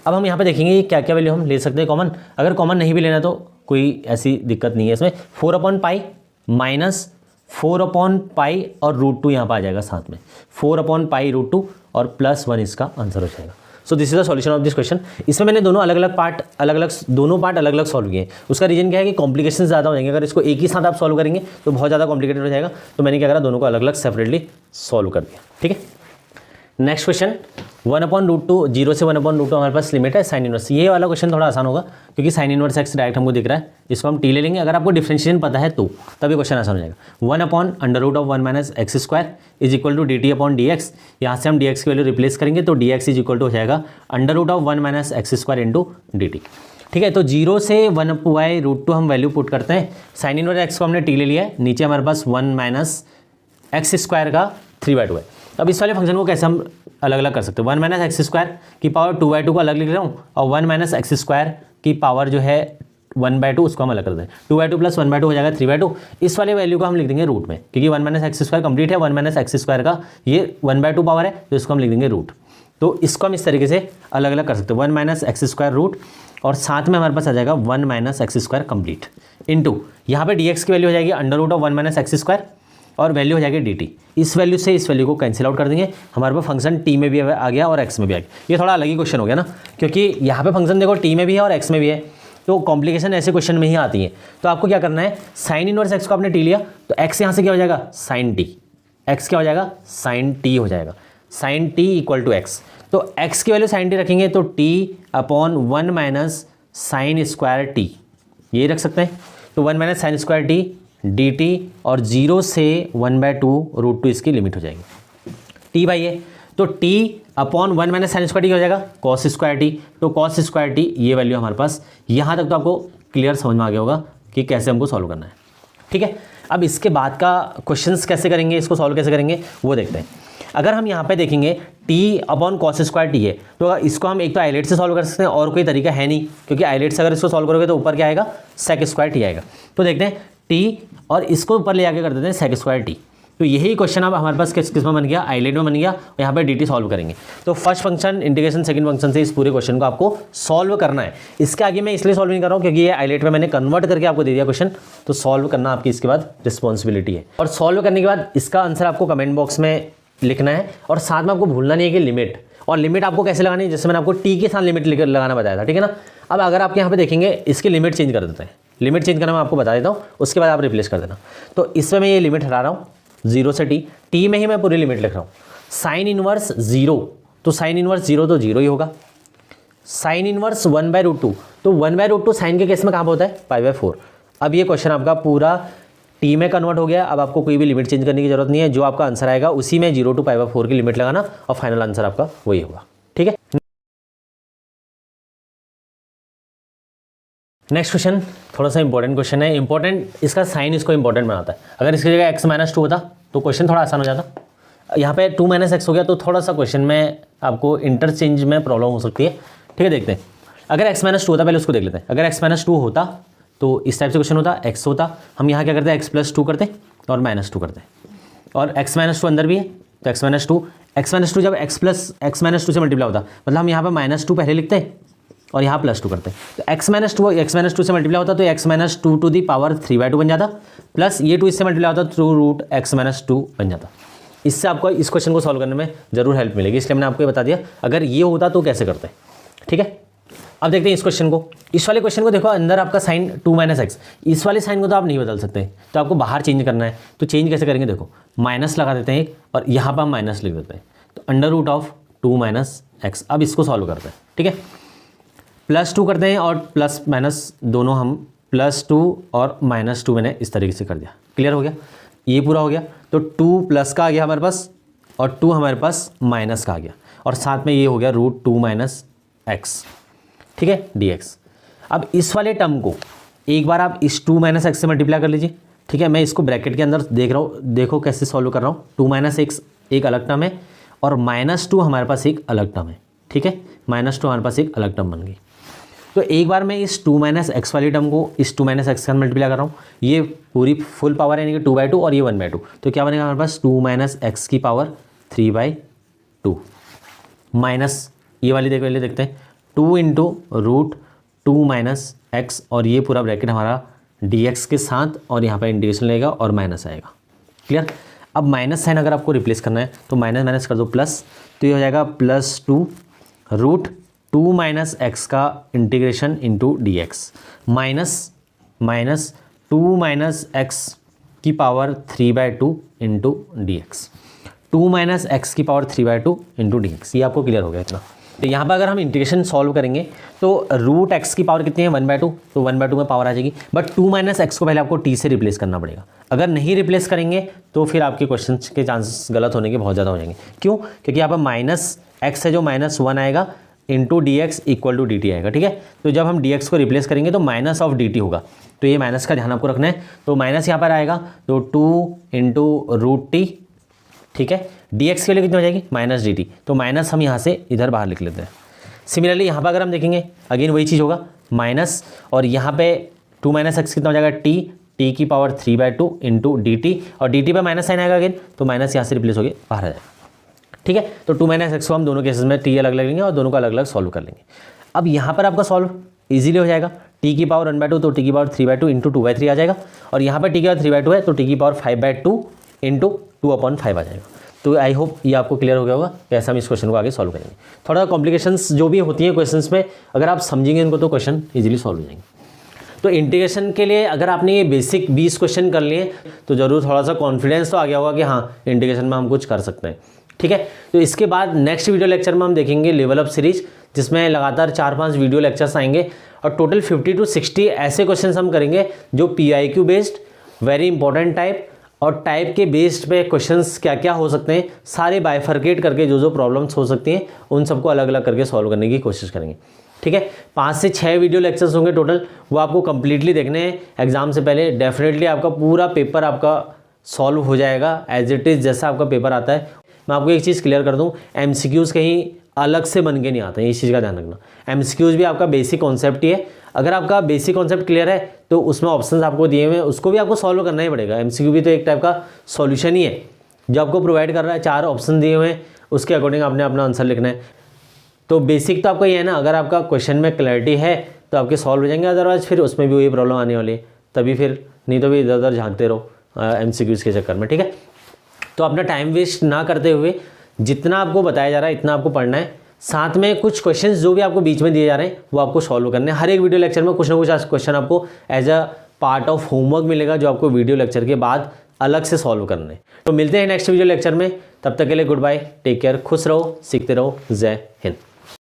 अब हम यहाँ पे देखेंगे ये क्या क्या वैल्यू हम ले सकते हैं कॉमन, अगर कॉमन नहीं भी लेना तो कोई ऐसी दिक्कत नहीं है इसमें। 4/π माइनस 4/π और √2 यहाँ पर आ जाएगा साथ में, 4/π √2 और +1 इसका आंसर हो जाएगा। So this is the solution of this question. इसमें मैंने दोनों अलग अलग पार्ट अलग अलग सॉल्व किए। उसका रीजन क्या है कि कॉम्प्लिकेशन ज़्यादा हो जाएंगे, अगर इसको एक ही साथ आप सॉल्व करेंगे तो बहुत ज़्यादा कॉम्प्लिकेटेड हो जाएगा, तो मैंने क्या करा, दोनों को अलग अलग सेपरेटली सॉल्व कर दिया, ठीक है। नेक्स्ट क्वेश्चन, 1/√2, 0 से 1/√2 हमारे पास लिमिट है साइन इनवर्स। ये वाला क्वेश्चन थोड़ा आसान होगा क्योंकि साइन इनवर्स एक्स डायरेक्ट हमको दिख रहा है, इसको हम टी ले लेंगे। अगर आपको डिफरेंशिएशन पता है तो तभी क्वेश्चन आसान हो जाएगा। 1/√1 - x² is equal to dt/dx, यहाँ से हम dx की वैल्यू रिप्लेस करेंगे तो dx इज इक्वल टू हो जाएगा √1 - x² इंटू dt, ठीक है। तो 0 से 1/√2 हम वैल्यू पुट करते हैं, साइन इनवर्स एक्स को हमने टी ले लिया है, नीचे हमारे पास 1 - x² का 3/2 है। अब इस वाले फंक्शन को कैसे हम अलग अलग कर सकते हैं, 1 - x² की पावर 2/2 को अलग लिख रहा हूँ और 1 - x² की पावर जो है 1/2 उसको हम अलग कर दें, 2/2 + 1/2 हो जाएगा 3/2। इस वाले वैल्यू को हम लिख देंगे रूट में, क्योंकि 1 - x² कंप्लीट है, 1 - x² का ये 1/2 पावर है तो इसको हम लिख देंगे रूट। तो इसको हम इस तरीके से अलग अलग कर सकते हैं, 1 - x² रूट और साथ में हमारे पास आ जाएगा 1 - x² कंप्लीट इंटू यहाँ पे dx की वैल्यू हो जाएगी √1 - x² और वैल्यू हो जाएगी dt। इस वैल्यू से इस वैल्यू को कैंसिल आउट कर देंगे, हमारे पास फंक्शन t में भी आ गया और x में भी आ गया। ये थोड़ा अलग ही क्वेश्चन हो गया ना, क्योंकि यहाँ पे फंक्शन देखो t में भी है और x में भी है, तो कॉम्प्लिकेशन ऐसे क्वेश्चन में ही आती है। तो आपको क्या करना है, साइन इनवर्स x को आपने t लिया तो x यहाँ से क्या हो जाएगा, साइन t, x क्या हो जाएगा, साइन t हो जाएगा, साइन t = x। तो x की वैल्यू साइन t रखेंगे तो t/1 - sin² t, ये रख सकते हैं। तो 1 - sin² t dt और 0 से 1/2 √2 इसकी लिमिट हो जाएगी t बाई ए, तो t/1 - sin² t हो जाएगा cos² t, तो cos² t ये वैल्यू हमारे पास। यहाँ तक तो आपको क्लियर समझ में आ गया होगा कि कैसे हमको सॉल्व करना है, ठीक है। अब इसके बाद का क्वेश्चंस कैसे करेंगे, इसको सॉल्व कैसे करेंगे वो देखते हैं। अगर हम यहाँ पे देखेंगे t/cos² t है, तो इसको हम एक तो आइलेट से सॉल्व कर सकते हैं और कोई तरीका है नहीं, क्योंकि आइलेट से अगर इसको सॉल्व करोगे तो ऊपर क्या आएगा, sec² t आएगा। तो देखते हैं t और इसको ऊपर ले आके कर देते हैं sec² t। तो यही क्वेश्चन अब हमारे पास किस में बन गया, आइलेट में बन गया, और यहाँ पे dt सॉल्व करेंगे। तो first function integration second function से इस पूरे क्वेश्चन को आपको सॉल्व करना है। इसके आगे मैं इसलिए सॉल्व नहीं कर रहा हूँ क्योंकि ये आइलेट में मैंने कन्वर्ट करके आपको दे दिया क्वेश्चन, तो सॉल्व करना आपकी इसके बाद रिस्पॉन्सिबिलिटी है। और सॉल्व करने के बाद इसका आंसर आपको कमेंट बॉक्स में लिखना है, और साथ में आपको भूलना नहीं है कि लिमिट, और लिमिट आपको कैसे लगानी है, जैसे मैंने आपको t के साथ लिमिट लगाना बताया था, ठीक है ना। अब अगर आप यहाँ पे देखेंगे इसकी लिमिट चेंज कर देते हैं, लिमिट चेंज करना मैं आपको बता देता हूँ, उसके बाद आप रिप्लेस कर देना। तो इसमें मैं ये लिमिट हटा रहा हूँ 0 से t में ही मैं पूरी लिमिट लिख रहा हूँ। साइन इनवर्स 0, तो साइन इनवर्स 0 तो 0 ही होगा। साइन इनवर्स 1/√2, तो 1/√2 साइन के केस में कहाँ पर होता है, π/4। अब ये क्वेश्चन आपका पूरा t में कन्वर्ट हो गया। अब आपको कोई भी लिमिट चेंज करने की जरूरत नहीं है, जो आपका आंसर आएगा उसी में 0 to π/4 की लिमिट लगाना और फाइनल आंसर आपका वही होगा, ठीक है। नेक्स्ट क्वेश्चन थोड़ा सा इंपॉर्टेंट क्वेश्चन है, इंपॉर्टेंट इसका साइन इसको इंपॉर्टेंट बनाता है। अगर इसकी जगह x - 2 होता तो क्वेश्चन थोड़ा आसान हो जाता। यहाँ पे 2 - x हो गया तो थोड़ा सा क्वेश्चन में आपको इंटरचेंज में प्रॉब्लम हो सकती है, ठीक है। देखते हैं अगर x - 2 होता, पहले उसको देख लेते हैं। अगर x - 2 होता तो इस टाइप से क्वेश्चन होता, x होता, हम यहाँ क्या करते हैं x+2 करते और -2 करते, और x - 2 अंदर भी है तो x - 2 जब x - 2 से मल्टीप्लाई होता, मतलब हम यहाँ पे -2 पहले लिखते हैं और यहाँ +2 करते हैं, तो x - 2 से मल्टीप्लाई होता तो x - 2 to the power 3/2 बन जाता, प्लस ये 2 इससे मल्टीप्लाई होता तो √x - 2 बन जाता। इससे आपको इस क्वेश्चन को सॉल्व करने में जरूर हेल्प मिलेगी, इसलिए मैंने आपको ये बता दिया अगर ये होता तो कैसे करते हैं, ठीक है। अब देखते हैं इस क्वेश्चन को। इस वाले क्वेश्चन को देखो, अंदर आपका साइन 2 - x, इस वाले साइन को तो आप नहीं बदल सकते, तो आपको बाहर चेंज करना है। तो चेंज कैसे करेंगे, देखो माइनस लगा देते हैं एक, और यहाँ पर हम माइनस लिख देते हैं, तो √2 - x। अब इसको सॉल्व करते हैं, ठीक है। +2 करते हैं और प्लस माइनस दोनों हम +2 और -2 मैंने इस तरीके से कर दिया, क्लियर हो गया, ये पूरा हो गया। तो 2 प्लस का आ गया हमारे पास और 2 हमारे पास माइनस का आ गया, और साथ में ये हो गया √2 - x, ठीक है, dx। अब इस वाले टर्म को एक बार आप इस 2 - x से मल्टीप्लाई कर लीजिए, ठीक है, मैं इसको ब्रैकेट के अंदर देख रहा हूँ, देखो कैसे सॉल्व कर रहा हूँ। 2 माइनस एक्स एक अलग टर्म है और -2 हमारे पास एक अलग टर्म है। ठीक है, -2 हमारे पास एक अलग टर्म बन गई। तो एक बार मैं इस 2 माइनस एक्स वाली टर्म को इस 2 माइनस एक्स का मल्टीप्लाई कर रहा हूँ, ये पूरी फुल पावर यानी कि 2/2 और ये 1/2, तो क्या बनेगा हमारे पास 2 माइनस एक्स की पावर 3/2 माइनस ये वाली देखते हैं 2 इंटू रूट 2 माइनस एक्स और ये पूरा ब्रैकेट हमारा dx के साथ और यहाँ पर इंटीग्रेशन लगेगा और माइनस आएगा। क्लियर। अब माइनस साइन अगर आपको रिप्लेस करना है तो माइनस माइनस कर दो प्लस, तो ये हो जाएगा +2 रूट 2 माइनस एक्स का integration into d x minus 2 minus x की power 3/2 into d x 2 minus x की पावर 3/2 इंटू डी एक्स। ये आपको क्लियर हो गया इतना। तो यहाँ पर अगर हम इंटीग्रेशन सॉल्व करेंगे तो रूट एक्स की पावर कितनी है 1/2, तो 1/2 में पावर आ जाएगी, बट 2 माइनस एक्स को पहले आपको टी से रिप्लेस करना पड़ेगा। अगर नहीं रिप्लेस करेंगे तो फिर आपके क्वेश्चन के चांसेस गलत होने के बहुत ज़्यादा हो जाएंगे। क्यों? क्योंकि यहाँ पर माइनस एक्स है जो -1 आएगा into d x equal to d t आएगा। ठीक है, तो जब हम डी एक्स को रिप्लेस करेंगे तो माइनस ऑफ डी टी होगा, तो ये माइनस का ध्यान आपको रखना है। तो माइनस यहाँ पर आएगा तो 2 इंटू रूट टी। ठीक है, डी एक्स के लिए कितनी हो जाएगी -dt, तो माइनस हम यहाँ से इधर बाहर लिख लेते हैं। सिमिलरली यहाँ पर अगर हम देखेंगे अगेन वही चीज़ होगा माइनस, और यहाँ पे 2 माइनस एक्स कितना हो जाएगा टी की पावर 3/2 इंटू डी टी, और डी टी पर माइनस साइन आएगा अगेन, तो माइनस यहाँ से रिप्लेस हो गया बाहर आ जाएगा। ठीक है, तो 2 माइनस एक्स को हम दोनों केसेस में टी अलग अलग लेंगे और दोनों को अलग अलग सॉल्व कर लेंगे। अब यहाँ पर आपका सॉल्व ईजिली हो जाएगा, टी की पावर 1/2 तो टी की पावर 3/2 इंटू 2/3 आ जाएगा, और यहाँ पर टी की पावर 3/2 है तो टी की पावर 5/2 इंटू 2/5 आ जाएगा। तो आई होप ये आपको क्लियर हो गया होगा कैसे हम इस क्वेश्चन को आगे सॉल्व करेंगे। थोड़ा कॉम्प्लिकेशंस जो भी होती हैं क्वेश्चंस में, अगर आप समझेंगे इनको तो क्वेश्चन इजीली सॉल्व हो जाएंगे। तो इंटीग्रेशन के लिए अगर आपने ये बेसिक 20 क्वेश्चन कर लिए तो ज़रूर थोड़ा सा कॉन्फिडेंस तो आ गया होगा कि हाँ इंटीग्रेशन में हम कुछ कर सकते हैं। ठीक है, तो इसके बाद नेक्स्ट वीडियो लेक्चर में हम देखेंगे लेवल अप सीरीज, जिसमें लगातार 4-5 वीडियो लेक्चर्स आएंगे और टोटल 50 to 60 ऐसे क्वेश्चन हम करेंगे जो PIQ based, very important type और टाइप के बेस्ड पे क्वेश्चंस क्या क्या हो सकते हैं, सारे बाइफर्केट करके जो जो प्रॉब्लम्स हो सकती हैं उन सबको अलग अलग करके सॉल्व करने की कोशिश करेंगे। ठीक है, 5 से 6 वीडियो लेक्चर्स होंगे टोटल, वो आपको कंप्लीटली देखने हैं एग्जाम से पहले। डेफिनेटली आपका पूरा पेपर आपका सॉल्व हो जाएगा एज इट इज़ जैसा आपका पेपर आता है। मैं आपको एक चीज़ क्लियर कर दूँ, MCQs कहीं अलग से बन के नहीं आते हैं, इस चीज़ का ध्यान रखना। MCQs भी आपका बेसिक कॉन्सेप्ट ही है। अगर आपका बेसिक कॉन्सेप्ट क्लियर है तो उसमें ऑप्शंस आपको दिए हुए हैं, उसको भी आपको सॉल्व करना ही पड़ेगा। MCQ भी तो एक टाइप का सॉल्यूशन ही है जो आपको प्रोवाइड कर रहा है। 4 ऑप्शन दिए हुए हैं, उसके अकॉर्डिंग आपने अपना आंसर लिखना है। तो बेसिक तो आपका ये है ना, अगर आपका क्वेश्चन में क्लैरिटी है तो आपके सॉल्व हो जाएंगे, अदरवाइज फिर उसमें भी वही प्रॉब्लम आने वाली है, तभी फिर नहीं तो भी इधर उधर झाँकते रहो MCQs के चक्कर में। ठीक है, तो अपना टाइम वेस्ट ना करते हुए जितना आपको बताया जा रहा है इतना आपको पढ़ना है। साथ में कुछ क्वेश्चंस जो भी आपको बीच में दिए जा रहे हैं वो आपको सॉल्व करने हैं। हर एक वीडियो लेक्चर में कुछ ना कुछ क्वेश्चन आपको as a part of homework मिलेगा जो आपको वीडियो लेक्चर के बाद अलग से सॉल्व करने हैं। तो मिलते हैं नेक्स्ट वीडियो लेक्चर में, तब तक के लिए गुड बाय, टेक केयर, खुश रहो, सीखते रहो, जय हिंद।